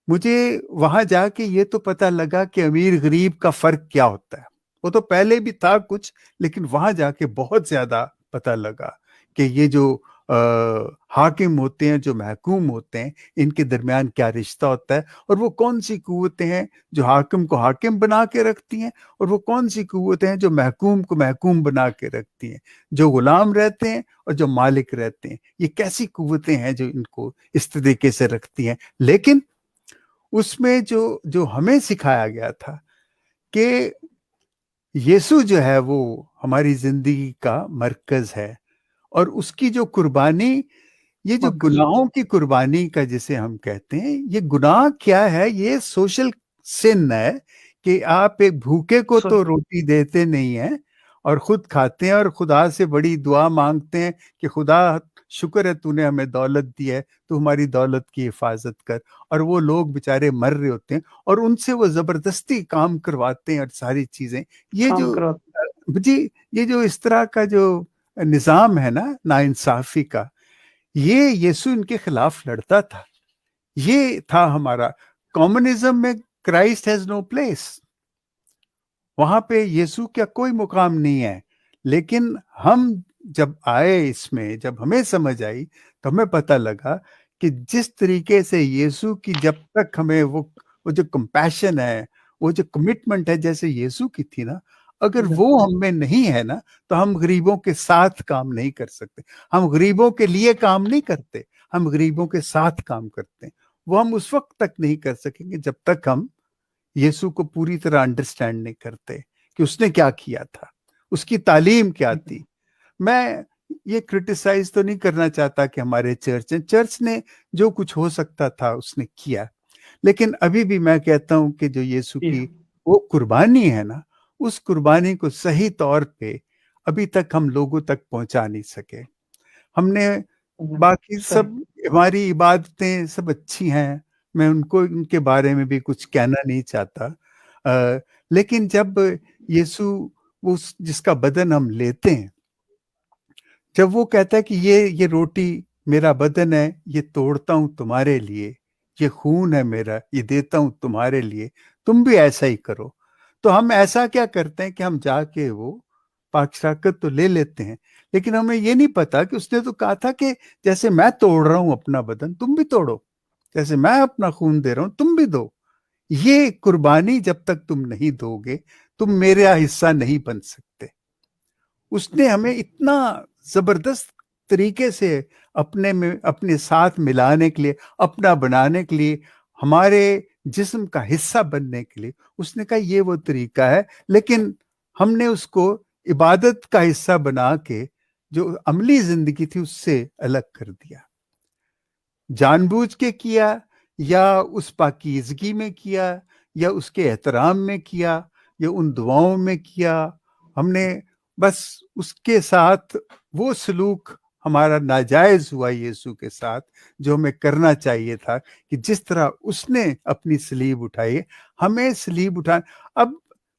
Speaker 1: مجھے وہاں جا کے یہ تو پتہ لگا کہ امیر غریب کا فرق کیا ہوتا ہے. وہ تو پہلے بھی تھا کچھ، لیکن وہاں جا کے بہت زیادہ پتہ لگا کہ یہ جو حاکم ہوتے ہیں، جو محکوم ہوتے ہیں، ان کے درمیان کیا رشتہ ہوتا ہے، اور وہ کون سی قوتیں ہیں جو حاکم کو حاکم بنا کے رکھتی ہیں، اور وہ کون سی قوتیں ہیں جو محکوم کو محکوم بنا کے رکھتی ہیں، جو غلام رہتے ہیں اور جو مالک رہتے ہیں. یہ کیسی قوتیں ہیں جو ان کو اس طریقے سے رکھتی ہیں. لیکن اس میں جو ہمیں سکھایا گیا تھا کہ یسوع جو ہے وہ ہماری زندگی کا مرکز ہے، اور اس کی جو قربانی یہ جو گناہوں کی قربانی کا جسے ہم کہتے ہیں، یہ گناہ کیا ہے؟ یہ سوشل سن ہے کہ آپ ایک بھوکے کو تو روٹی دیتے نہیں ہیں اور خود کھاتے ہیں اور خدا سے بڑی دعا مانگتے ہیں کہ خدا شکر ہے تو نے ہمیں دولت دی ہے، تو ہماری دولت کی حفاظت کر، اور وہ لوگ بیچارے مر رہے ہوتے ہیں اور ان سے وہ زبردستی کام کرواتے ہیں اور ساری چیزیں. یہ جو جی یہ جو اس طرح کا جو نظام ہے نا ناانصافی کا، یہ یسوع ان کے خلاف لڑتا تھا. یہ تھا ہمارا کمیونزم میں کرائسٹ ہیز نو پلیس، وہاں پہ یسوع کا کوئی مقام نہیں ہے. لیکن ہم جب آئے اس میں، جب ہمیں سمجھ آئی تو ہمیں پتہ لگا کہ جس طریقے سے یسوع کی جب تک ہمیں وہ جو کمپیشن ہے، وہ جو کمٹمنٹ ہے جیسے یسوع کی تھی نا، اگر وہ ہم میں نہیں ہے نا تو ہم غریبوں کے ساتھ کام نہیں کر سکتے. ہم غریبوں کے لیے کام نہیں کرتے، ہم غریبوں کے ساتھ کام کرتے ہیں. وہ ہم اس وقت تک نہیں کر سکیں گے جب تک ہم یسوع کو پوری طرح انڈرسٹینڈ نہیں کرتے کہ اس نے کیا کیا تھا، اس کی تعلیم کیا تھی. میں یہ کرٹیسائز تو نہیں کرنا چاہتا کہ ہمارے چرچ نے جو کچھ ہو سکتا تھا اس نے کیا، لیکن ابھی بھی میں کہتا ہوں کہ جو یسوع کی وہ قربانی ہے نا، اس قربانی کو صحیح طور پہ ابھی تک ہم لوگوں تک پہنچا نہیں سکے. ہم نے باقی سب ہماری عبادتیں سب اچھی ہیں، میں ان کے بارے میں بھی کچھ کہنا نہیں چاہتا، لیکن جب یسوع جس کا بدن ہم لیتے ہیں، جب وہ کہتا ہے کہ یہ روٹی میرا بدن ہے، یہ توڑتا ہوں تمہارے لیے، یہ خون ہے میرا، یہ دیتا ہوں تمہارے لیے، تم بھی ایسا ہی کرو. تو ہم ایسا کیا کرتے ہیں کہ ہم جا کے وہ پاک شراکت تو لے لیتے ہیں، لیکن ہمیں یہ نہیں پتا کہ اس نے تو کہا تھا کہ جیسے میں توڑ رہا ہوں اپنا بدن، تم بھی توڑو، جیسے میں اپنا خون دے رہا ہوں تم بھی دو. یہ قربانی جب تک تم نہیں دو گے تم میرا حصہ نہیں بن سکتے. اس نے ہمیں اتنا زبردست طریقے سے اپنے ساتھ ملانے کے لیے، اپنا بنانے کے لیے، ہمارے جسم کا حصہ بننے کے لیے اس نے کہا یہ وہ طریقہ ہے. لیکن ہم نے اس کو عبادت کا حصہ بنا کے جو عملی زندگی تھی اس سے الگ کر دیا. جان بوجھ کے کیا یا اس پاکیزگی میں کیا یا اس کے احترام میں کیا یا ان دعاؤں میں کیا، ہم نے بس اس کے ساتھ وہ سلوک ہمارا ناجائز ہوا یسوع کے ساتھ جو ہمیں کرنا چاہیے تھا کہ جس طرح اس نے اپنی صلیب اٹھائی ہمیں صلیب اٹھانا. اب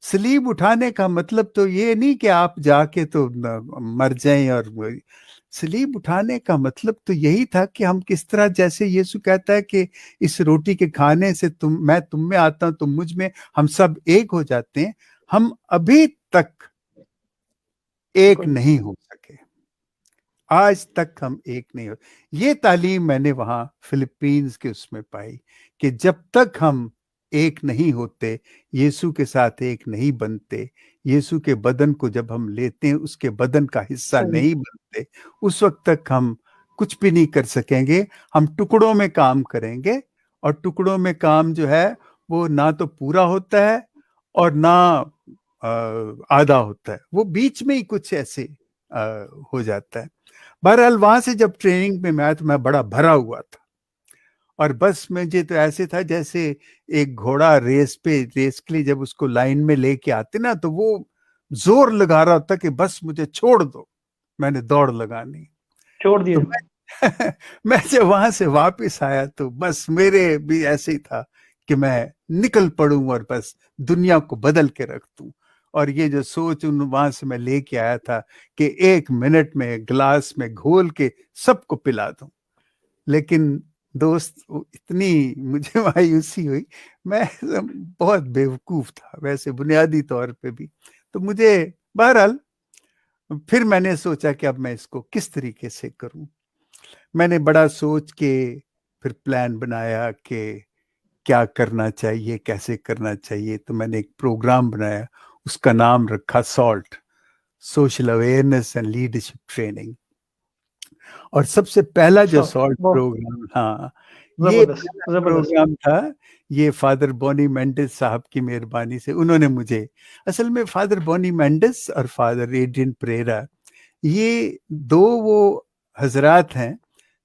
Speaker 1: صلیب اٹھانے کا مطلب تو یہ نہیں کہ آپ جا کے تو مر جائیں، اور صلیب اٹھانے کا مطلب تو یہی تھا کہ ہم کس طرح، جیسے یسوع کہتا ہے کہ اس روٹی کے کھانے سے میں تم میں آتا ہوں، تم مجھ میں، ہم سب ایک ہو جاتے ہیں. ہم ابھی تک ایک نہیں ہو سکے، آج تک ہم ایک نہیں ہو. یہ تعلیم میں نے وہاں فلپینز کے اس میں پائی کہ جب تک ہم ایک نہیں ہوتے، یسوع کے ساتھ ایک نہیں بنتے، یسوع کے بدن کو جب ہم لیتے ہیں اس کے بدن کا حصہ نہیں بنتے، اس وقت تک ہم کچھ بھی نہیں کر سکیں گے. ہم ٹکڑوں میں کام کریں گے، اور ٹکڑوں میں کام جو ہے وہ نہ تو پورا ہوتا ہے اور نہ آدھا ہوتا ہے، وہ بیچ میں ہی کچھ ایسے ہو جاتا ہے. بہرحال وہاں سے جب ٹریننگ میں میں آیا تو میں بڑا بھرا ہوا تھا، اور بس مجھے تو ایسے تھا جیسے ایک گھوڑا ریس کے لیے جب اس کو لائن میں لے کے آتے نا تو وہ زور لگا رہا ہوتا کہ بس مجھے چھوڑ دو، میں نے دوڑ لگانی. چھوڑ دیا. تو میں جب وہاں سے واپس آیا تو بس میرے بھی ایسے ہی تھا کہ میں نکل پڑوں اور بس دنیا کو بدل کے رکھ دوں. اور یہ جو سوچ وہاں سے میں لے کے آیا تھا کہ 1 منٹ میں گلاس میں گھول کے سب کو پلا دوں. لیکن دوست اتنی مجھے مایوسی ہوئی، میں بہت بیوقوف تھا ویسے بنیادی طور پہ بھی. تو مجھے بہرحال پھر میں نے سوچا کہ اب میں اس کو کس طریقے سے کروں. میں نے بڑا سوچ کے پھر پلان بنایا کہ کیا کرنا چاہیے، کیسے کرنا چاہیے. تو میں نے ایک پروگرام بنایا، اس کا نام رکھا salt, social awareness and leadership training. اور سب سے پہلا جو سالٹ پروگرام، یہ پروگرام تھا، یہ فادر بونی مینڈس صاحب کی مہربانی سے انہوں نے مجھے، اصل میں فادر بونی مینڈس اور فادر ایڈرین پریرا، یہ 2 وہ حضرات ہیں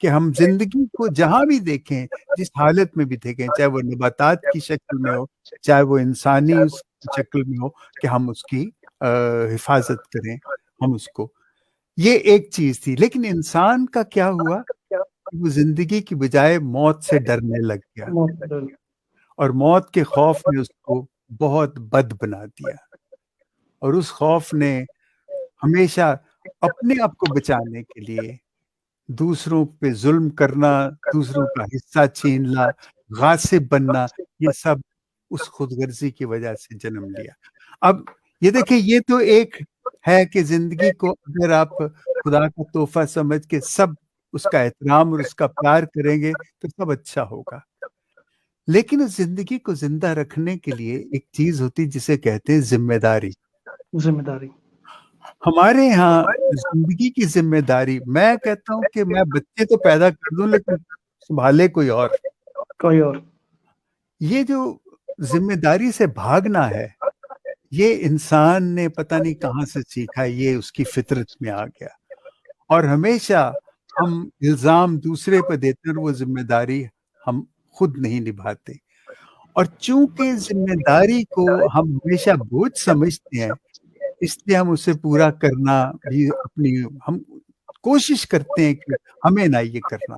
Speaker 1: کہ ہم زندگی کو جہاں بھی دیکھیں، جس حالت میں بھی دیکھیں، چاہے وہ نباتات کی شکل میں ہو، چاہے وہ انسانی اس شکل میں ہو، کہ ہم اس کی حفاظت کریں، ہم اس کو، یہ ایک چیز تھی۔ لیکن انسان کا کیا ہوا کہ وہ زندگی کی بجائے موت سے ڈرنے لگ گیا، اور موت کے خوف نے اس کو بہت بد بنا دیا، اور اس خوف نے ہمیشہ اپنے آپ کو بچانے کے لیے دوسروں پہ ظلم کرنا، دوسروں کا حصہ چھیننا، غاصب بننا، یہ سب اس خود غرضی کی وجہ سے جنم لیا۔ اب یہ دیکھیں، یہ تو ایک ہے کہ زندگی کو اگر آپ خدا کا تحفہ سمجھ کے سب اس کا احترام اور اس کا پیار کریں گے تو سب اچھا ہوگا، لیکن اس زندگی کو زندہ رکھنے کے لیے ایک چیز ہوتی جسے کہتے ہیں ذمہ داری۔
Speaker 2: ذمہ داری
Speaker 1: ہمارے یہاں زندگی کی ذمہ داری، میں کہتا ہوں کہ میں بچے تو پیدا کر دوں لیکن سنبھالے کوئی اور۔ یہ جو ذمہ داری سے بھاگنا ہے، یہ انسان نے پتہ نہیں کہاں سے سیکھا، یہ اس کی فطرت میں آ گیا، اور ہمیشہ ہم الزام دوسرے پہ دیتے ہیں اور وہ ذمہ داری ہم خود نہیں نبھاتے۔ اور چونکہ ذمہ داری کو ہم ہمیشہ بوجھ سمجھتے ہیں، اس لیے ہم اسے پورا کرنا بھی ہم کوشش کرتے ہیں کہ ہمیں نہ یہ کرنا،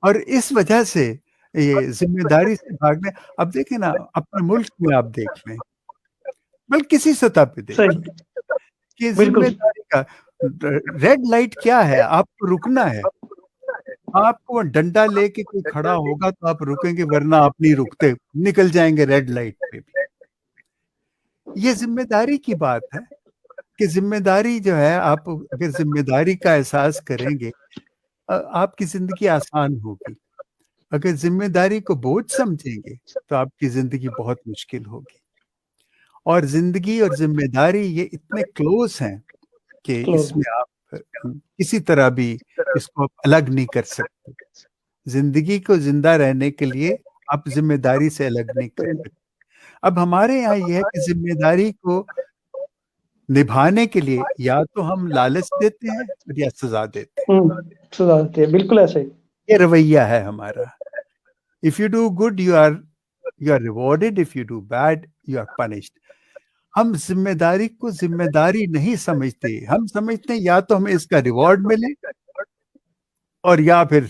Speaker 1: اور اس وجہ سے یہ ذمہ داری سے بھاگنے۔ اب دیکھیں نا، اپنے ملک میں آپ دیکھ لیں، بلکہ کسی سطح پہ دیکھیں کہ ذمہ داری کا ریڈ لائٹ کیا ہے، آپ کو رکنا ہے، آپ کو ڈنڈا لے کے کوئی کھڑا ہوگا تو آپ رکیں گے، ورنہ آپ نہیں رکتے، نکل جائیں گے ریڈ لائٹ پہ بھی۔ یہ ذمہ داری کی بات ہے کہ ذمہ داری جو ہے، آپ اگر ذمہ داری کا احساس کریں گے، آپ کی زندگی آسان ہوگی۔ اگر ذمہ داری کو بوجھ سمجھیں گے تو آپ کی زندگی بہت مشکل ہوگی، اور زندگی اور ذمہ داری یہ اتنے کلوز ہیں کہ اس میں آپ کسی طرح بھی اس کو الگ نہیں کر سکتے۔ زندگی کو زندہ رہنے کے لیے آپ ذمہ داری سے الگ نہیں کر سکتے۔ اب ہمارے یہاں یہ ہے کہ ذمہ داری کو نبھانے کے لیے یا تو ہم لالچ دیتے ہیں یا سزا دیتے ہیں،
Speaker 2: بالکل ایسے ہی
Speaker 1: یہ رویہ ہے ہمارا۔ If you do good, you are rewarded. If you do bad, you are punished. ہم ذمہ داری کو ذمہ داری نہیں سمجھتے، ہم سمجھتے ہیں یا تو ہمیں اس کا ریوارڈ ملے، اور یا پھر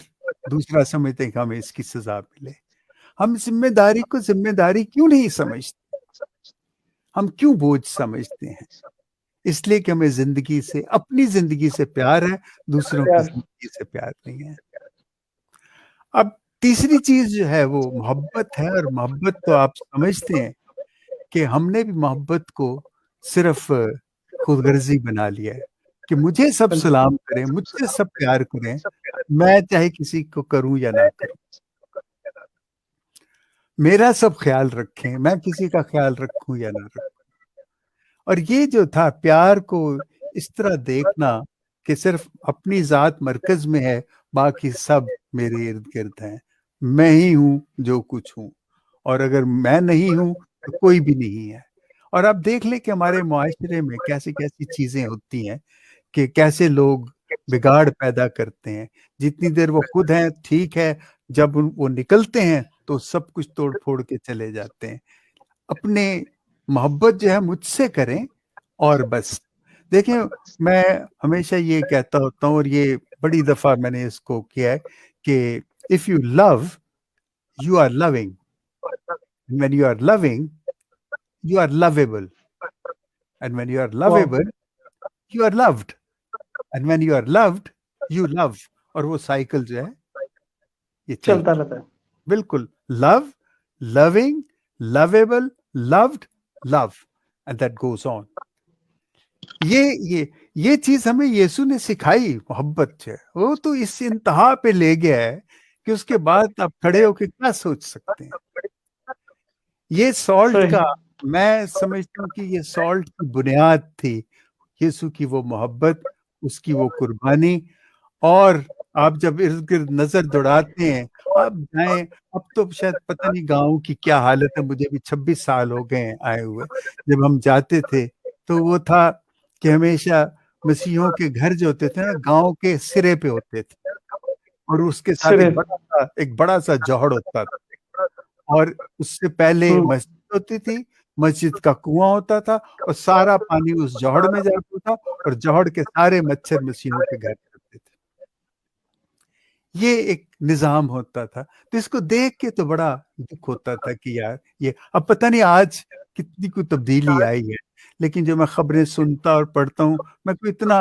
Speaker 1: دوسرا سمجھتے ہیں کہ ہمیں اس کی سزا ملے۔ ہم ذمہ داری کو ذمہ داری کیوں نہیں سمجھتے؟ ہم کیوں بوجھ سمجھتے ہیں؟ اس لیے کہ ہمیں زندگی سے، اپنی زندگی سے پیار ہے، دوسروں کی زندگی سے پیار نہیں ہے۔ اب تیسری چیز جو ہے وہ محبت ہے، اور محبت تو آپ سمجھتے ہیں کہ ہم نے بھی محبت کو صرف خود غرضی بنا لیا ہے کہ مجھے سب سلام کریں، مجھ سے سب پیار کریں، میں چاہے کسی کو کروں یا نہ کروں، میرا سب خیال رکھیں، میں کسی کا خیال رکھوں یا نہ رکھوں۔ اور یہ جو تھا پیار کو اس طرح دیکھنا کہ صرف اپنی ذات مرکز میں ہے، باقی سب میرے ارد گرد ہیں، میں ہی ہوں جو کچھ ہوں، اور اگر میں نہیں ہوں تو کوئی بھی نہیں ہے۔ اور آپ دیکھ لیں کہ ہمارے معاشرے میں کیسی کیسی چیزیں ہوتی ہیں، کہ کیسے لوگ بگاڑ پیدا کرتے ہیں۔ جتنی دیر وہ خود ہیں ٹھیک ہے، جب وہ نکلتے ہیں تو سب کچھ توڑ پھوڑ کے چلے جاتے ہیں۔ اپنے محبت جو ہے مجھ سے کریں اور بس۔ دیکھیں، میں ہمیشہ یہ کہتا ہوتا ہوں، اور یہ بڑی دفعہ میں نے اس کو کیا ہے، کہ if you love, you are loving. And when you are loving, you are lovable. And when you are lovable, you are loved. And when you are loved, you love. اور وہ سائیکل جو ہے یہ چلتا رہتا ہے۔ بالکل، لو، loving, lovable, loved, love, and that goes on. یہ چیز ہمیں یسوع نے سکھائی۔ محبت ہے وہ تو اس انتہا پہ لے گیا ہے کہ اس کے بعد آپ کھڑے ہو کے کیا سوچ سکتے ہیں۔ یہ سالٹ کا، میں سمجھتا ہوں کہ یہ سالٹ کی بنیاد تھی، یسوع کی وہ محبت، اس کی وہ قربانی۔ اور آپ جب ارد گرد نظر دوڑاتے ہیں، آپ جائیں، اب تو شاید پتہ نہیں گاؤں کی کیا حالت ہے، مجھے بھی 26 سال ہو گئے ہیں آئے ہوئے، جب ہم جاتے تھے تو وہ تھا کہ ہمیشہ مسیحیوں کے گھر جو ہوتے تھے نا گاؤں کے سرے پہ ہوتے تھے، اور اس کے ساتھ ایک بڑا سا جوہڑ ہوتا تھا، اور اس سے پہلے مسجد ہوتی تھی، مسجد کا کنواں ہوتا تھا، اور سارا پانی اس جوہڑ میں جاتا تھا، اور جوہڑ کے سارے مچھر مسیحیوں کے گھر کرتے تھے۔ یہ ایک نظام ہوتا تھا، تو اس کو دیکھ کے تو بڑا دکھ ہوتا تھا کہ یار یہ اب پتہ نہیں آج کتنی کوئی تبدیلی آئی ہے، لیکن جو میں خبریں سنتا اور پڑھتا ہوں میں کوئی اتنا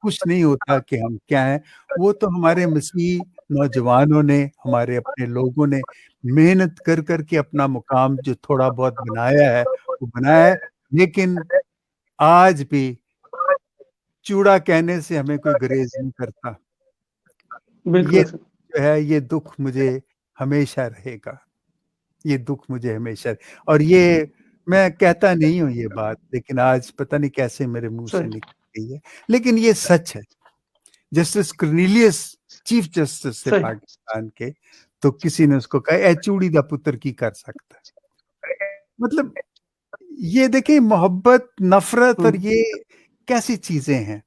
Speaker 1: خوش نہیں ہوتا کہ ہم کیا ہیں۔ وہ تو ہمارے مسیحی نوجوانوں نے، ہمارے اپنے لوگوں نے محنت کر کر کے اپنا مقام جو تھوڑا بہت بنایا ہے وہ بنایا ہے، لیکن آج بھی چوڑا کہنے سے ہمیں کوئی گریز نہیں کرتا۔ یہ جو ہے یہ دکھ مجھے ہمیشہ رہے گا، یہ دکھ مجھے ہمیشہ، اور یہ میں کہتا نہیں ہوں یہ بات، لیکن آج پتہ نہیں کیسے میرے منہ سے نکل گئی ہے، لیکن یہ سچ ہے۔ جسٹس کرنیلیس چیف جسٹس سے پاکستان کے، تو کسی نے اس کو کہا اے چوڑی دا پتر کی کر سکتا ہے۔ مطلب یہ دیکھیں محبت، نفرت اور یہ کیسی چیزیں ہیں،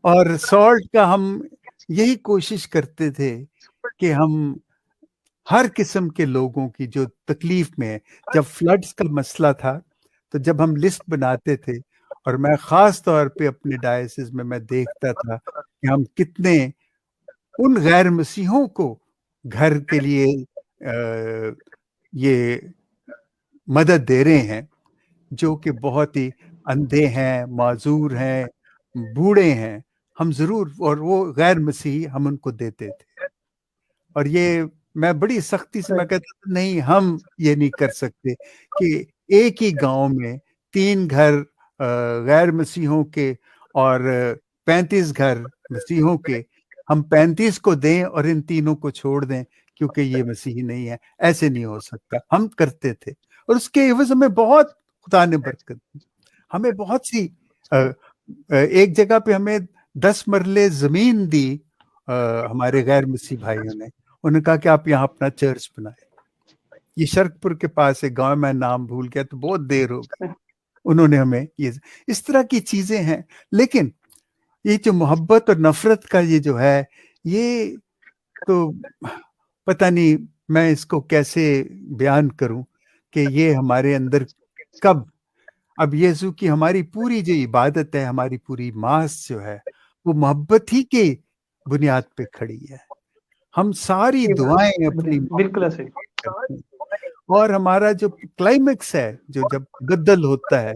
Speaker 1: اور سالٹ کا ہم یہی کوشش کرتے تھے کہ ہم ہر قسم کے لوگوں کی جو تکلیف میں ہے، جب فلڈز کا مسئلہ تھا تو جب ہم لسٹ بناتے تھے، اور میں خاص طور پہ اپنے ڈائسس میں دیکھتا تھا کہ ہم کتنے ان غیر مسیحوں کو گھر کے لیے یہ مدد دے رہے ہیں جو کہ بہت ہی اندھے ہیں، معذور ہیں، بوڑھے ہیں، ہم ضرور، اور وہ غیر مسیحی ہم ان کو دیتے تھے۔ اور یہ میں بڑی سختی سے میں کہتا تھا نہیں، ہم یہ نہیں کر سکتے کہ ایک ہی گاؤں میں 3 گھر غیر مسیحوں کے اور 35 گھر مسیحوں کے، ہم 35 کو دیں اور ان تینوں کو چھوڑ دیں کیونکہ یہ مسیحی نہیں ہے۔ ایسے نہیں ہو سکتا، ہم کرتے تھے، اور اس کے عوض میں بہت خدا نے برکت دی ہمیں، بہت سی ایک جگہ پہ ہمیں 10 مرلے زمین دی ہمارے غیر مسیح بھائیوں نے، انہوں نے کہا کہ آپ یہاں اپنا چرچ بنائیں۔ یہ شرک پور کے پاس ایک گاؤں، میں نام بھول گیا تو بہت دیر ہو گئی، انہوں نے ہمیں یہ اس طرح کی چیزیں ہیں۔ لیکن یہ جو محبت اور نفرت کا یہ جو ہے، یہ تو پتہ نہیں میں اس کو کیسے بیان کروں کہ یہ ہمارے اندر کب، اب یسوع کی ہماری پوری جو عبادت ہے، ہماری پوری ماس جو ہے وہ محبت ہی کی بنیاد پہ کھڑی ہے۔ ہم ساری دعائیں اپنی
Speaker 2: بالکل ایسے،
Speaker 1: اور ہمارا جو کلائمیکس ہے، جو جب تبدل ہوتا ہے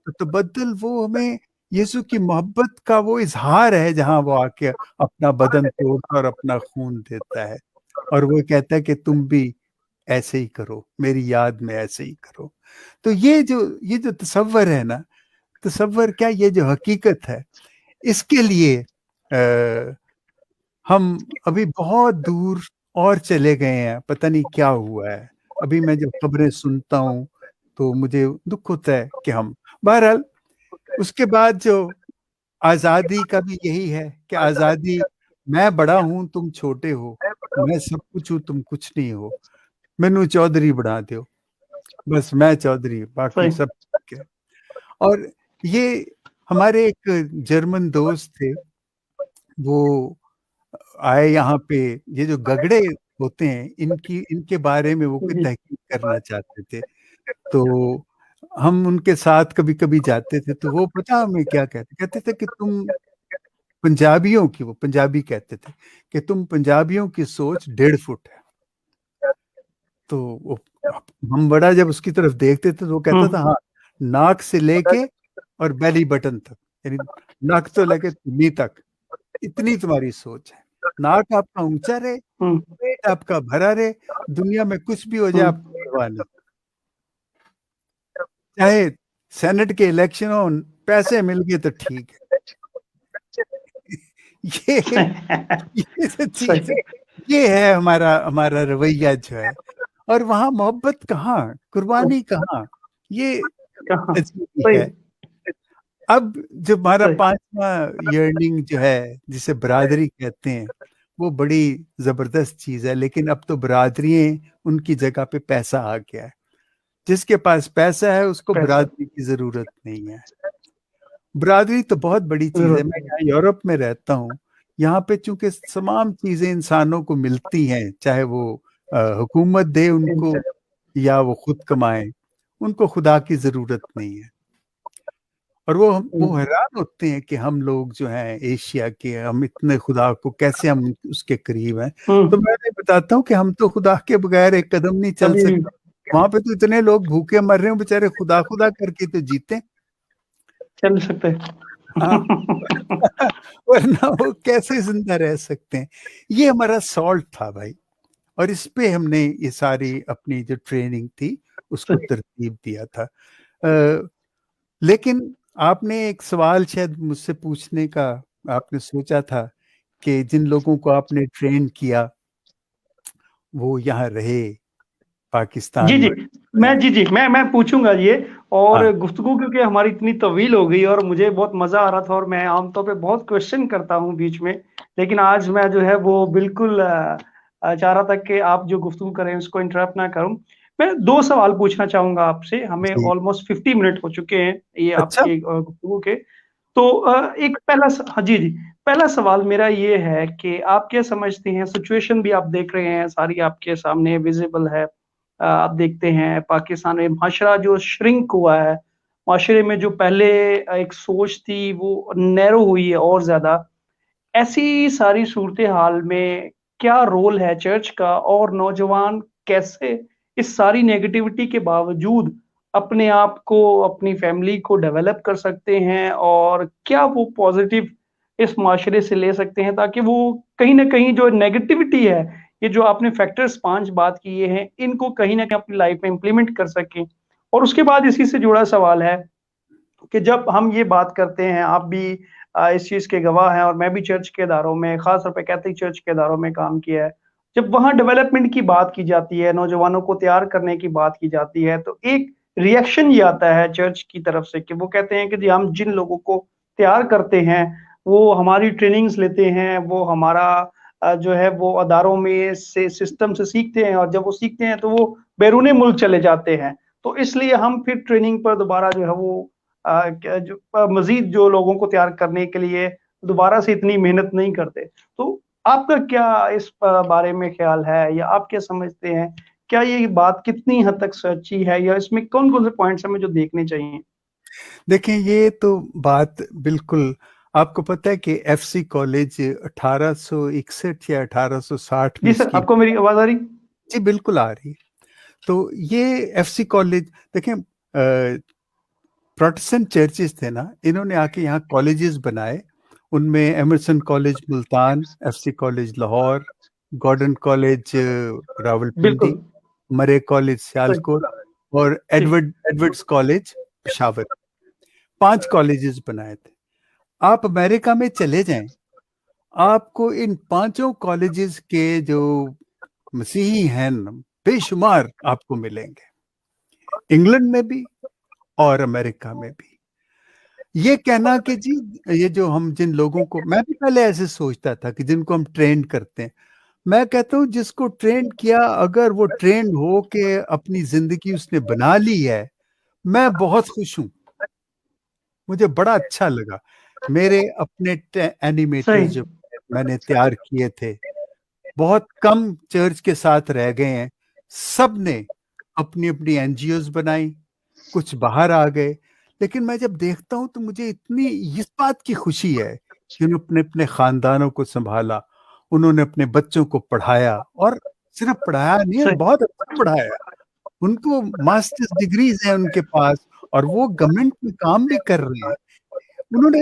Speaker 1: تو تبدل وہ ہمیں یسوع کی محبت کا وہ اظہار ہے، جہاں وہ آ کے اپنا بدن توڑتا اور اپنا خون دیتا ہے، اور وہ کہتا ہے کہ تم بھی ایسے ہی کرو، میری یاد میں ایسے ہی کرو۔ تو یہ جو تصور ہے نا، تصور کیا، یہ جو حقیقت ہے، اس کے لیے ہم ابھی بہت دور اور چلے گئے ہیں، پتہ نہیں کیا ہوا ہے۔ ابھی میں جب خبریں سنتا ہوں تو مجھے دکھ ہوتا ہے کہ ہم، بہرحال اس کے بعد جو آزادی کا بھی یہی ہے کہ آزادی، میں بڑا ہوں تم چھوٹے ہو، میں سب کچھ ہوں تم کچھ نہیں ہو، مینو چودھری بنا دیو، بس میں چودھری، باقی سب ٹھیک ہے۔ اور یہ ہمارے ایک جرمن دوست تھے، وہ آئے یہاں پہ، یہ جو گگڑے ہوتے ہیں ان کے بارے میں وہ کوئی تحقیق کرنا چاہتے تھے، تو ہم ان کے ساتھ کبھی کبھی جاتے تھے، تو وہ پتہ ہمیں کیا کہتے تھے کہ تم پنجابیوں کی، وہ پنجابی کہتے تھے کہ تم پنجابیوں کی سوچ 1.5 فٹ ہے۔ تو ہم بڑا جب اس کی طرف دیکھتے تھے تو وہ کہتا تھا ہاں، ناک سے لے کے اور بیلی بٹن تک، یعنی ناک تو لے کے نی تک، اتنی تمہاری سوچ ہے، ناک آپ کا اونچا رہے، پیٹ آپ کا بھرا رہے، دنیا میں کچھ بھی ہو جائے آپ کو پرواہ نہیں، چاہے سینٹ کے الیکشن ہو، پیسے مل گئے تو ٹھیک ہے۔ یہ ہے ہمارا رویہ جو ہے، اور وہاں محبت کہاں، قربانی کہاں، یہ عجیب ہے۔ اب جو ہمارا 5واں ایئرننگ جو ہے جسے برادری کہتے ہیں، وہ بڑی زبردست چیز ہے، لیکن اب تو برادریاں ان کی جگہ پہ پیسہ آ گیا ہے، جس کے پاس پیسہ ہے اس کو برادری کی ضرورت نہیں ہے، برادری تو بہت بڑی چیز ہے.
Speaker 2: ضرورت
Speaker 1: میں
Speaker 2: نہیں
Speaker 1: یہاں یورپ میں رہتا ہوں, یہاں پہ چونکہ تمام چیزیں انسانوں کو ملتی ہیں, چاہے وہ حکومت دے ان
Speaker 2: ہے.
Speaker 1: کو یا وہ خود کمائیں, ان کو خدا کی ضرورت نہیں ہے. اور وہ حیران ہوتے ہیں کہ ہم لوگ جو ہیں ایشیا کے, ہم اتنے خدا کو کیسے ہم اس کے قریب ہیں. تو میں نے بتاتا ہوں کہ ہم تو خدا کے بغیر ایک قدم نہیں چل
Speaker 2: کبھی بھی
Speaker 1: سکتے. وہاں پہ تو اتنے لوگ بھوکے مر رہے ہیں, بےچارے خدا خدا کر کے تو جیتے.
Speaker 2: چل سکتے.
Speaker 1: ہاں ورنہ وہ کیسے زندہ رہ سکتے ہیں. یہ ہمارا سالٹ تھا بھائی, اور اس پہ ہم نے یہ ساری اپنی جو ٹریننگ تھی اس کو ترتیب دیا تھا. لیکن آپ نے ایک سوال شاید مجھ سے پوچھنے کا آپ نے سوچا تھا کہ جن لوگوں کو آپ نے ٹرین کیا وہ یہاں رہے پاکستان
Speaker 2: جی
Speaker 1: میں.
Speaker 2: میں پوچھوں گا یہ. اور
Speaker 1: ہاں
Speaker 2: گفتگو کیونکہ ہماری اتنی طویل ہو گئی اور مجھے بہت مزہ آ رہا تھا, اور میں عام طور پہ بہت کوشچن کرتا ہوں بیچ میں, لیکن آج میں جو ہے وہ بالکل چاہ رہا تھا کہ آپ جو گفتگو کریں اس کو انٹرپٹ نہ کروں. میں 2 سوال پوچھنا چاہوں گا آپ سے. ہمیں
Speaker 1: جی.
Speaker 2: آلموسٹ 50 منٹ ہو چکے ہیں یہ آپ
Speaker 1: اچھا.
Speaker 2: کے گفتگو کے. تو ایک پہلا سوال میرا یہ ہے کہ آپ کیا سمجھتے ہیں, سچویشن بھی آپ دیکھ رہے ہیں ساری آپ کے سامنے ویزیبل ہے, آپ دیکھتے ہیں پاکستان میں معاشرہ جو شرنک ہوا ہے, معاشرے میں جو پہلے ایک سوچ تھی وہ نیرو ہوئی ہے اور زیادہ. ایسی ساری صورتحال میں کیا رول ہے چرچ کا, اور نوجوان کیسے اس ساری نیگیٹیوٹی کے باوجود اپنے آپ کو, اپنی فیملی کو ڈیولپ کر سکتے ہیں, اور کیا وہ پازیٹیو اس معاشرے سے لے سکتے ہیں تاکہ وہ کہیں نہ کہیں جو نیگیٹیوٹی ہے, یہ جو آپ نے فیکٹرز 5 بات کیے ہیں, ان کو کہیں نہ کہیں اپنی لائف میں امپلیمنٹ کر سکیں. اور اس کے بعد اسی سے جڑا سوال ہے کہ جب ہم یہ بات کرتے ہیں, آپ بھی اس چیز کے گواہ ہیں, اور میں بھی چرچ کے اداروں میں, خاص طور پہ کیتھولک چرچ کے اداروں میں کام کیا ہے, جب وہاں ڈیولپمنٹ کی بات کی جاتی ہے, نوجوانوں کو تیار کرنے کی بات کی جاتی ہے, تو ایک ریئیکشن یہ آتا ہے چرچ کی طرف سے کہ وہ کہتے ہیں کہ جی ہم جن لوگوں کو تیار کرتے ہیں وہ ہماری ٹریننگز لیتے ہیں, وہ ہمارا جو ہے وہ اداروں میں سے سسٹم سے سیکھتے ہیں, اور جب وہ سیکھتے ہیں تو وہ بیرون ملک چلے جاتے ہیں, تو اس لیے ہم پھر ٹریننگ پر دوبارہ جو ہے وہ مزید جو لوگوں کو تیار کرنے کے لیے دوبارہ سے اتنی محنت نہیں کرتے. تو آپ کا کیا اس بارے میں خیال ہے, یا آپ کیا سمجھتے ہیں, کیا یہ بات کتنی حد تک سچی ہے, یا اس میں کون کون سے پوائنٹس ہمیں جو دیکھنے چاہیے؟
Speaker 1: دیکھیں یہ تو بات بالکل, آپ کو پتہ ہے کہ ایف سی کالج 1861 یا 1860 میں
Speaker 2: جی
Speaker 1: اس
Speaker 2: سر,
Speaker 1: کی,
Speaker 2: آپ کو میری آواز آ رہی؟
Speaker 1: جی بالکل آ رہی. تو یہ ایف سی کالج دیکھیں, پروٹسٹنٹ چرچز تھے نا, انہوں نے آ کے یہاں کالجز بنائے. ان میں Emerson College Multan, F C College Lahore, Gordon College Rawalpindi,
Speaker 2: بالکل
Speaker 1: مرے کالج سیالکوٹ,
Speaker 2: صحیح.
Speaker 1: اور
Speaker 2: ٹھیک.
Speaker 1: Edwards college Peshawar. 5 کالجز بنائے تھے. آپ امریکہ میں چلے جائیں, آپ کو ان 5 کالجز کے جو مسیحی ہیں بے شمار آپ کو ملیں گے, انگلینڈ میں بھی اور امریکہ میں بھی. یہ کہنا کہ جی یہ جو ہم جن لوگوں کو, میں بھی پہلے ایسے سوچتا تھا کہ جن کو ہم ٹرینڈ کرتے ہیں, میں کہتا ہوں جس کو ٹرینڈ کیا, اگر وہ ٹرینڈ ہو کہ اپنی زندگی اس نے بنا لی ہے, میں بہت خوش ہوں, مجھے بڑا اچھا لگا. میرے اپنے اینیمیٹر
Speaker 2: صحیح.
Speaker 1: جو میں نے تیار کیے تھے, بہت کم چرچ کے ساتھ رہ گئے ہیں, سب نے اپنی اپنی این جی اوز بنائی, کچھ باہر آ گئے. لیکن میں جب دیکھتا ہوں تو مجھے اتنی اس بات کی خوشی ہے کہ انہوں نے اپنے خاندانوں کو سنبھالا, انہوں نے اپنے بچوں کو پڑھایا, اور صرف پڑھایا نہیں,
Speaker 2: صحیح.
Speaker 1: بہت اچھا پڑھایا. ان کو ماسٹرز ڈگریز ہیں ان کے پاس, اور وہ گورنمنٹ میں کام بھی کر رہے ہیں. انہوں نے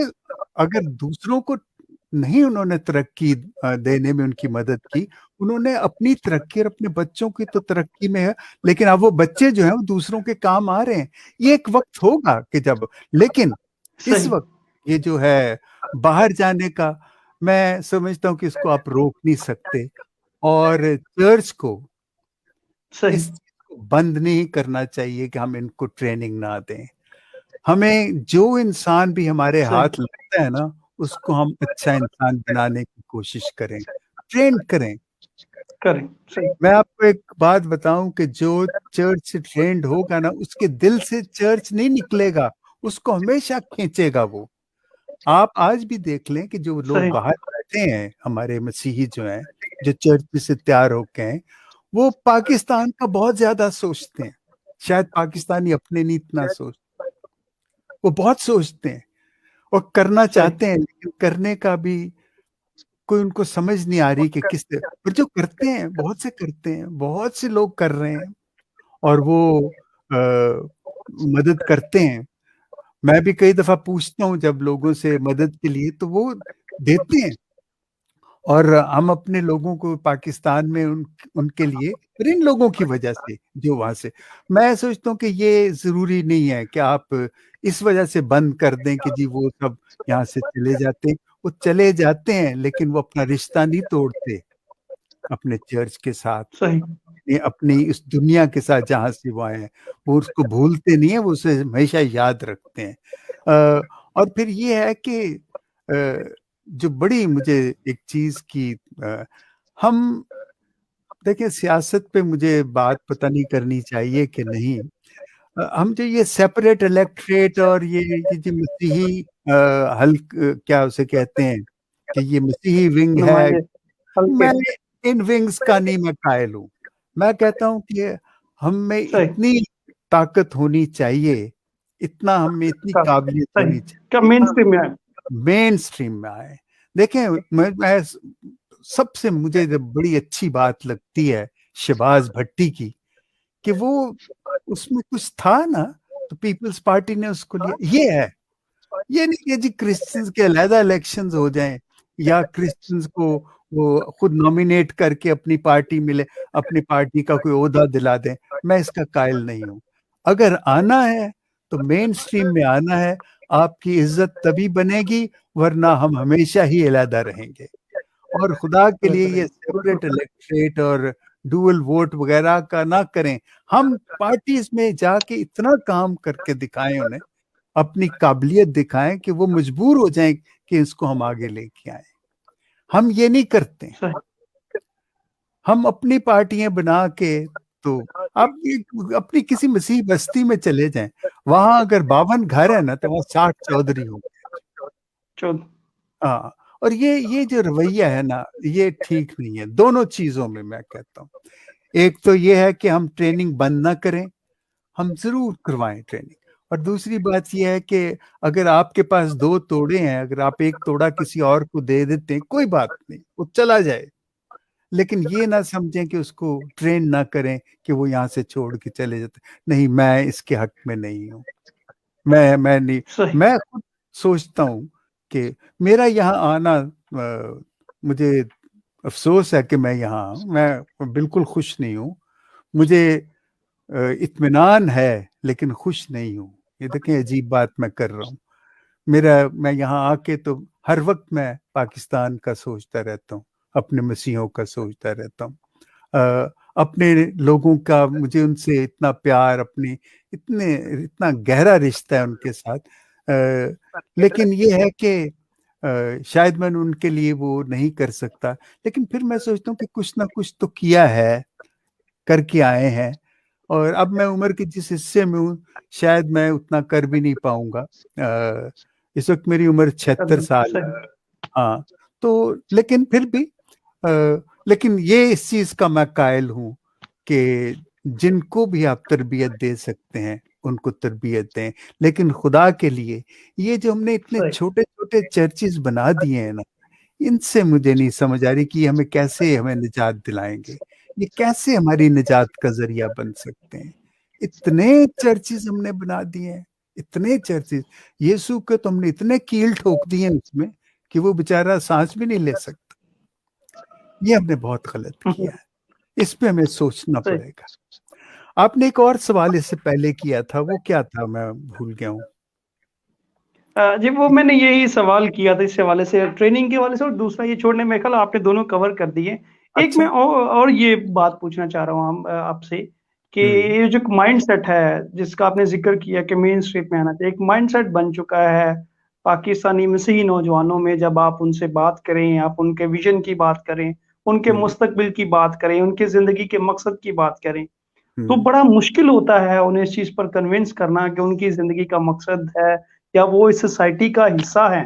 Speaker 1: اگر دوسروں کو نہیں انہوں نے ترقی دینے میں ان کی مدد کی, انہوں نے اپنی ترقی اور اپنے بچوں کی تو ترقی میں ہے, لیکن اب وہ بچے جو ہیں وہ دوسروں کے کام آ رہے ہیں. یہ ایک وقت ہوگا کہ جب, لیکن اس
Speaker 2: صحیح.
Speaker 1: وقت یہ جو ہے باہر جانے کا, میں سمجھتا ہوں کہ اس کو آپ روک نہیں سکتے, اور چرچ کو
Speaker 2: صحیح.
Speaker 1: اس چیز کو بند نہیں کرنا چاہیے کہ ہم ان کو ٹریننگ نہ دیں. ہمیں جو انسان بھی ہمارے
Speaker 2: صحیح.
Speaker 1: ہاتھ لگتا ہے نا, اس کو ہم اچھا انسان بنانے کی کوشش کریں, ٹرینڈ کریں.
Speaker 2: کریں. صحیح.
Speaker 1: میں آپ کو ایک بات بتاؤں کہ جو چرچ سے ٹرینڈ ہوگا نا, اس کے دل سے چرچ نہیں نکلے گا, اس کو ہمیشہ کھینچے گا وہ. آپ آج بھی دیکھ لیں کہ جو لوگ
Speaker 2: صحیح
Speaker 1: باہر بیٹھے ہیں ہمارے مسیحی جو ہیں، جو چرچ سے تیار ہو کے ہیں، وہ پاکستان کا بہت زیادہ سوچتے ہیں. شاید پاکستانی اپنے نہیں اتنا وہ بہت سوچتے ہیں اور کرنا
Speaker 2: صحیح
Speaker 1: چاہتے ہیں، لیکن کرنے کا بھی کوئی ان کو سمجھ نہیں آ رہی کہ کس طرح. اور جو کرتے ہیں بہت سے کرتے ہیں، بہت سے لوگ کر رہے ہیں اور وہ مدد کرتے ہیں. میں بھی کئی دفعہ پوچھتا ہوں جب لوگوں سے مدد کے لیے تو وہ دیتے ہیں، اور ہم اپنے لوگوں کو پاکستان میں ان کے لیے، ان لوگوں کی وجہ سے جو وہاں سے، میں سوچتا ہوں کہ یہ ضروری نہیں ہے کہ آپ اس وجہ سے بند کر دیں کہ جی وہ سب یہاں سے چلے جاتے ہیں. وہ چلے جاتے ہیں لیکن وہ اپنا رشتہ نہیں توڑتے اپنے چرچ کے ساتھ،
Speaker 2: صحیح
Speaker 1: اپنی اس دنیا کے ساتھ جہاں سے وہ آئے ہیں. وہ اس کو بھولتے نہیں ہیں، وہ اسے ہمیشہ یاد رکھتے ہیں. اور پھر یہ ہے کہ جو بڑی مجھے ایک چیز کی، ہم دیکھیں سیاست پہ مجھے بات پتہ نہیں کرنی چاہیے کہ نہیں. ہم جو یہ سیپریٹ الیکٹریٹ اور یہ جو مسیحی حلق کیا اسے کہتے ہیں کہ یہ مسیحی ونگ ہے،
Speaker 2: نمائندے ہلکے.
Speaker 1: میں ان ونگز کا نہیں میں قائل ہوں. میں کہتا ہوں کہ ہم میں
Speaker 2: صحیح
Speaker 1: اتنی طاقت ہونی چاہیے، اتنا ہم میں اتنی قابلیت
Speaker 2: صحیح
Speaker 1: ہونی
Speaker 2: کیا
Speaker 1: چاہیے
Speaker 2: مین اسٹریم میں ہے.
Speaker 1: مین سٹریم میں آئے. دیکھیں میں سب سے مجھے بڑی اچھی بات لگتی ہے شہباز بھٹی کی کہ وہ اس میں کچھ تھا نا تو پیپلز پارٹی نے اس کو لیا. یہ ہے، یہ نہیں کہ جی کرسچنز کے علیحدہ الیکشنز ہو جائیں یا کرسچنز کو وہ خود نامینیٹ کر کے اپنی پارٹی ملے، اپنی پارٹی کا کوئی عہدہ دلا دیں. میں اس کا قائل نہیں ہوں. اگر آنا ہے تو مین سٹریم میں آنا ہے. آپ کی عزت تبھی بنے گی، ورنہ ہم ہمیشہ ہی علیحدہ رہیں گے. اور خدا کے لیے یہ سیپریٹ الیکٹریٹ اور ڈوئل ووٹ وغیرہ کا نہ کریں. ہم پارٹیز میں جا کے اتنا کام کر کے دکھائیں، انہیں اپنی قابلیت دکھائیں کہ وہ مجبور ہو جائیں کہ اس کو ہم آگے لے کے آئیں. ہم یہ نہیں کرتے. ہم اپنی پارٹیاں بنا کے، تو آپ اپنی کسی مسیحی بستی میں چلے جائیں، وہاں اگر 52 گھر ہیں نا تو وہاں 60 چودھری ہوں گے. ہاں، اور یہ جو رویہ ہے نا یہ ٹھیک نہیں ہے. دونوں چیزوں میں کہتا ہوں، ایک تو یہ ہے کہ ہم ٹریننگ بند نہ کریں، ہم ضرور کروائیں ٹریننگ. اور دوسری بات یہ ہے کہ اگر آپ کے پاس 2 توڑے ہیں، اگر آپ ایک توڑا کسی اور کو دے دیتے ہیں کوئی بات نہیں، وہ چلا جائے، لیکن یہ نہ سمجھیں کہ اس کو ٹرین نہ کریں کہ وہ یہاں سے چھوڑ کے چلے جاتے. نہیں، میں اس کے حق میں نہیں ہوں. میں نہیں، میں خود سوچتا ہوں کہ میرا یہاں آنا، مجھے افسوس ہے کہ میں یہاں ہوں، میں بالکل خوش نہیں ہوں. مجھے اطمینان ہے لیکن خوش نہیں ہوں. یہ دیکھیں عجیب بات میں کر رہا ہوں. میں یہاں آ کے تو ہر وقت میں پاکستان کا سوچتا رہتا ہوں، اپنے مسیحوں کا سوچتا رہتا ہوں، اپنے لوگوں کا. مجھے ان سے اتنا پیار، اتنا گہرا رشتہ ہے ان کے ساتھ. لیکن یہ ہے کہ شاید میں نے ان کے لیے وہ نہیں کر سکتا، لیکن پھر میں سوچتا ہوں کہ کچھ نہ کچھ تو کیا ہے، کر کے آئے ہیں. اور اب میں عمر کے جس حصے میں ہوں شاید میں اتنا کر بھی نہیں پاؤں گا. اس وقت میری عمر 76 سال ہے. ہاں، تو لیکن پھر بھی لیکن یہ اس چیز کا میں قائل ہوں کہ جن کو بھی آپ تربیت دے سکتے ہیں ان کو تربیت دیں. لیکن خدا کے لیے یہ جو ہم نے اتنے چھوٹے چھوٹے چرچز بنا دیے ہیں نا، ان سے مجھے نہیں سمجھ آ رہی کہ ہمیں کیسے ہمیں نجات دلائیں گے، یہ کیسے ہماری نجات کا ذریعہ بن سکتے ہیں. اتنے چرچز ہم نے بنا دیے ہیں، اتنے چرچز. یسوع کے تو ہم نے اتنے کیل ٹھوک دیے ہیں اس میں کہ وہ بیچارہ سانس بھی نہیں لے سکتا. یہ ہم نے بہت غلط کیا ہے. اس پہ ہمیں سوچنا پڑے گا. آپ نے ایک اور سوال اس سے پہلے کیا تھا، وہ کیا تھا؟ میں بھول گیا ہوں.
Speaker 2: جی وہ میں نے یہی سوال کیا تھا اس حوالے سے، ٹریننگ کے حوالے سے، اور دوسرا یہ چھوڑنے میں خیال آپ نے دونوں کور کر دیے. ایک
Speaker 1: اچھا.
Speaker 2: میں اور یہ بات پوچھنا چاہ رہا ہوں آپ سے کہ یہ جو مائنڈ سیٹ ہے جس کا آپ نے ذکر کیا کہ مین اسٹریٹ میں آنا چاہیے، ایک مائنڈ سیٹ بن چکا ہے پاکستانی مسیحی نوجوانوں میں. جب آپ ان سے بات کریں، آپ ان کے ویژن کی بات کریں، ان کے مستقبل کی بات کریں، ان کے زندگی کے مقصد کی بات کریں، تو بڑا مشکل ہوتا ہے انہیں اس چیز پر کنونس کرنا کہ ان کی زندگی کا مقصد ہے یا وہ اس سوسائٹی کا حصہ ہیں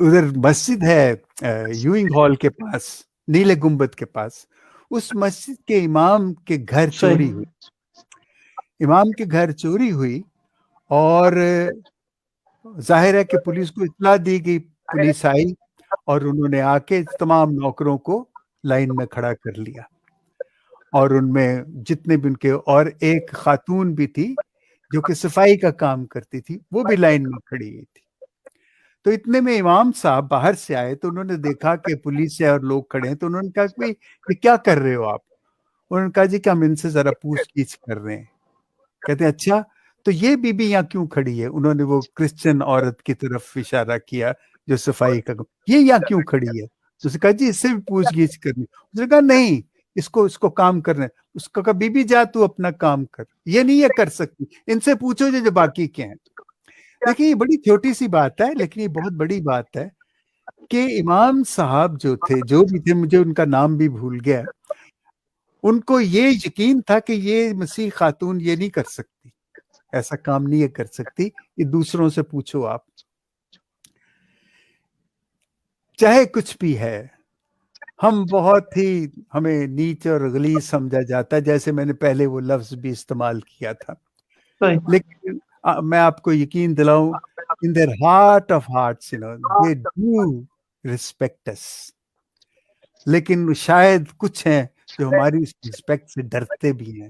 Speaker 1: ادھر مسجد ہے یوئنگ ہال کے پاس، نیلے گنبد کے پاس، اس مسجد کے امام کے گھر چوری
Speaker 2: صحیح.
Speaker 1: ہوئی، امام کے گھر چوری ہوئی، اور ظاہر ہے کہ پولیس کو اطلاع دی گئی، پولیس آئی اور انہوں نے آ کے تمام نوکروں کو لائن میں کھڑا کر لیا، اور ان میں جتنے بھی ان کے، اور ایک خاتون بھی تھی جو کہ صفائی کا کام کرتی تھی، وہ بھی لائن میں کھڑی ہوئی تھی۔ تو اتنے میں امام صاحب باہر سے آئے تو انہوں نے دیکھا کہ پولیس ہے اور لوگ کھڑے ہیں، تو انہوں نے کہا کہ یہ کیا کر رہے ہو آپ؟ انہوں نے کہا جی کہ ہم ان سے ذرا پوچھ گچھ کر رہے ہیں۔ کہتے ہیں اچھا تو یہ بی بی یہاں کیوں کھڑی ہے؟ انہوں نے وہ کرسچن عورت کی طرف اشارہ کیا جو صفائی کا، یہ یہاں کیوں کھڑی ہے؟ اس نے کہا جی اس سے بھی پوچھ گچھ کرنی۔ اس نے کہا نہیں، اس کو کام کرنا ہے۔ اس کو کہا بی بی جا تو اپنا کام کر، یہ نہیں یہ کر سکتی، ان سے پوچھو جو باقی کے ہیں۔ دیکھیں یہ بڑی چھوٹی سی بات ہے لیکن یہ بہت بڑی بات ہے کہ امام صاحب جو تھے، جو بھی تھے، مجھے ان کا نام بھی بھول گیا، ان کو یہ یقین تھا کہ یہ مسیح خاتون یہ نہیں کر سکتی، ایسا کام نہیں کر سکتی، یہ دوسروں سے پوچھو آپ۔ چاہے کچھ بھی ہے، ہم بہت ہی، ہمیں نیچ اور غلیظ سمجھا جاتا ہے، جیسے میں نے پہلے وہ لفظ بھی استعمال کیا تھا،
Speaker 2: صحیح.
Speaker 1: لیکن میں آپ کو یقین دلاؤں in their heart of hearts they do respect us، لیکن شاید کچھ ہیں جو ہماری اس رسپیکٹ سے ڈرتے بھی ہیں۔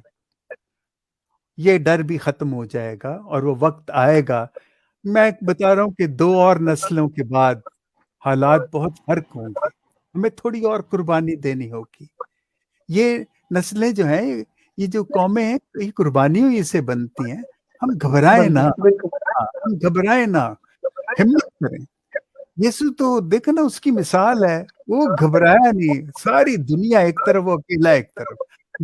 Speaker 1: یہ ڈر بھی ختم ہو جائے گا اور وہ وقت آئے گا، میں بتا رہا ہوں کہ 2 اور نسلوں کے بعد حالات بہت فرق ہوں گے، ہمیں تھوڑی اور قربانی دینی ہوگی۔ یہ نسلیں جو ہیں، یہ جو قومیں ہیں، یہ قربانیوں ہی سے بنتی ہیں۔ ہم گھبرائیں نہ، ہم گھبرائیں نہ، ہمت کریں۔ یسوع تو دیکھو نا، اس کی مثال ہے، وہ گھبرایا نہیں، ساری دنیا ایک طرف، وہ اکیلا ایک طرف،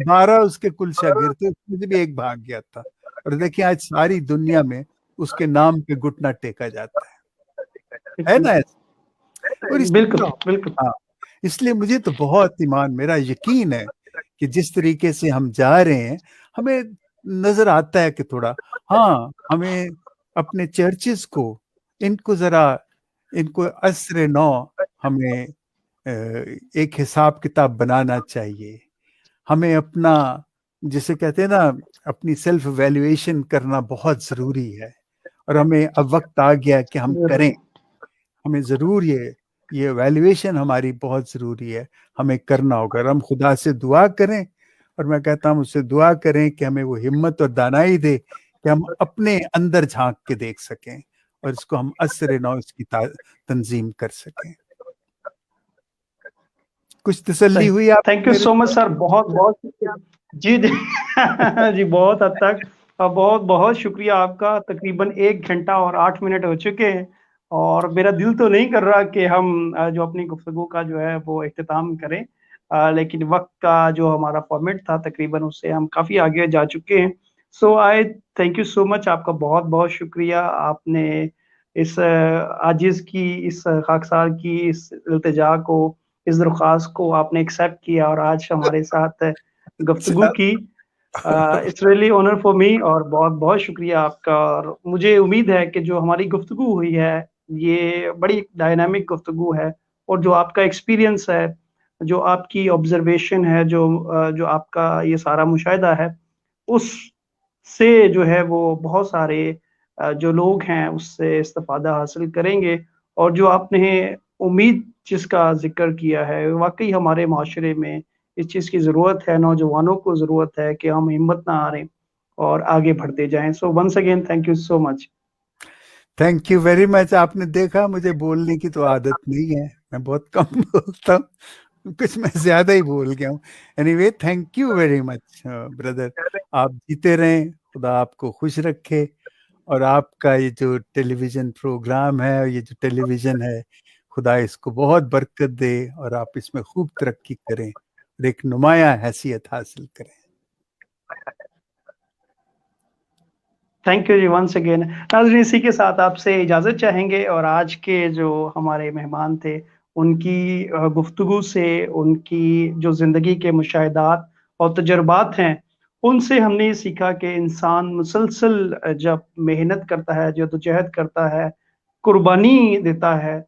Speaker 1: 12 اس کے کل شاگرد تھے، اس میں سے بھی ایک بھاگ گیا تھا، اور دیکھیں آج ساری دنیا میں اس کے نام پہ گھٹنا ٹیکا جاتا ہے نا ایسا؟ اور
Speaker 2: بالکل بالکل.
Speaker 1: ہاں، اس لیے مجھے تو بہت ایمان، میرا یقین ہے کہ جس طریقے سے ہم جا رہے ہیں، ہمیں نظر آتا ہے کہ تھوڑا، ہاں، ہمیں اپنے چرچز کو، ان کو ذرا، ان کو عصر نو ہمیں ایک حساب کتاب بنانا چاہیے۔ ہمیں اپنا، جسے کہتے ہیں نا، اپنی سیلف ایویلیویشن کرنا بہت ضروری ہے، اور ہمیں اب وقت آ گیا کہ ہم کریں۔ ہمیں ضرور یہ ایویلیویشن ہماری بہت ضروری ہے، ہمیں کرنا ہوگا۔ اور ہم خدا سے دعا کریں، اور میں کہتا ہوں اس سے دعا کریں کہ ہمیں وہ ہمت اور دانائی دے کہ ہم اپنے اندر جھانک کے دیکھ سکیں، اور اس کو ہم عصر نو اس کی تنظیم کر سکیں۔ کچھ تسلی ہوئی آپ
Speaker 2: تھینک
Speaker 1: کو
Speaker 2: یو
Speaker 1: میرے؟
Speaker 2: سو مچ سر، بہت بہت شکریہ. جی جی جی بہت حد تک، بہت بہت شکریہ آپ کا. تقریباً 1 گھنٹہ اور 8 منٹ ہو چکے ہیں، اور میرا دل تو نہیں کر رہا کہ ہم جو اپنی گفتگو کا جو ہے وہ اختتام کریں، لیکن وقت کا جو ہمارا فارمیٹ تھا تقریباً اس سے ہم کافی آگے جا چکے ہیں. سو آئی تھینک یو سو مچ، آپ کا بہت بہت شکریہ. آپ نے اس عاجز کی، اس خاکسار کی اس التجا کو، اس درخواست کو آپ نے ایکسیپٹ کیا اور آج ہمارے ساتھ گفتگو کی. It's really honour for me, اور بہت بہت شکریہ آپ کا. اور مجھے امید ہے کہ جو ہماری گفتگو ہوئی ہے یہ بڑی ڈائنامک گفتگو ہے، اور جو آپ کا ایکسپیرینس ہے، جو آپ کی آبزرویشن ہے، جو آپ کا یہ سارا مشاہدہ ہے، اس سے جو ہے وہ بہت سارے جو لوگ ہیں اس سے استفادہ حاصل کریں گے. اور جو آپ نے امید جس کا ذکر کیا ہے، واقعی ہمارے معاشرے میں اس چیز کی ضرورت ہے، نوجوانوں کو ضرورت ہے کہ ہم ہمت نہ ہاریں اور آگے بڑھتے جائیں. So once again thank you so much.
Speaker 1: Thank you very much. آپ نے دیکھا مجھے بولنے کی تو عادت نہیں ہے، میں بہت کم بولتا ہوں، کچھ میں زیادہ ہی بول گیا ہوں. Any way thank you very much brother. آپ جیتے رہیں، خدا آپ کو خوش رکھے، اور آپ کا یہ جو ٹیلی ویژن پروگرام ہے، اور یہ جو ٹیلی ویژن ہے، خدا اس کو بہت برکت دے، اور آپ اس میں خوب ترقی کریں اور ایک نمایاں حیثیت حاصل کریں.
Speaker 2: تھینک یو جی ونس اگین. ناظرین، اسی کے ساتھ آپ سے اجازت چاہیں گے، اور آج کے جو ہمارے مہمان تھے ان کی گفتگو سے، ان کی جو زندگی کے مشاہدات اور تجربات ہیں، ان سے ہم نے یہ سیکھا کہ انسان مسلسل جب محنت کرتا ہے، جدوجہد کرتا ہے، قربانی دیتا ہے،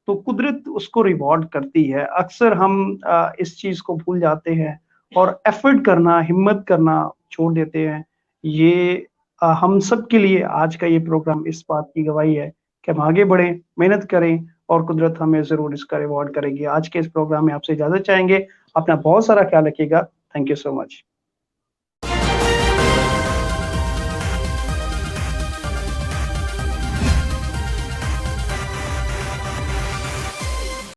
Speaker 2: تو قدرت اس کو ریوارڈ کرتی ہے. اکثر ہم اس چیز کو بھول جاتے ہیں اور ایفرٹ کرنا، ہمت کرنا چھوڑ دیتے ہیں. یہ ہم سب کے لیے آج کا یہ پروگرام اس بات کی گواہی ہے کہ ہم آگے بڑھیں، محنت کریں اور قدرت ہمیں ضرور اس کا ریوارڈ کرے گی. آج کے اس پروگرام میں آپ سے اجازت چاہیں گے. اپنا بہت سارا خیال رکھیے گا. Thank you so much.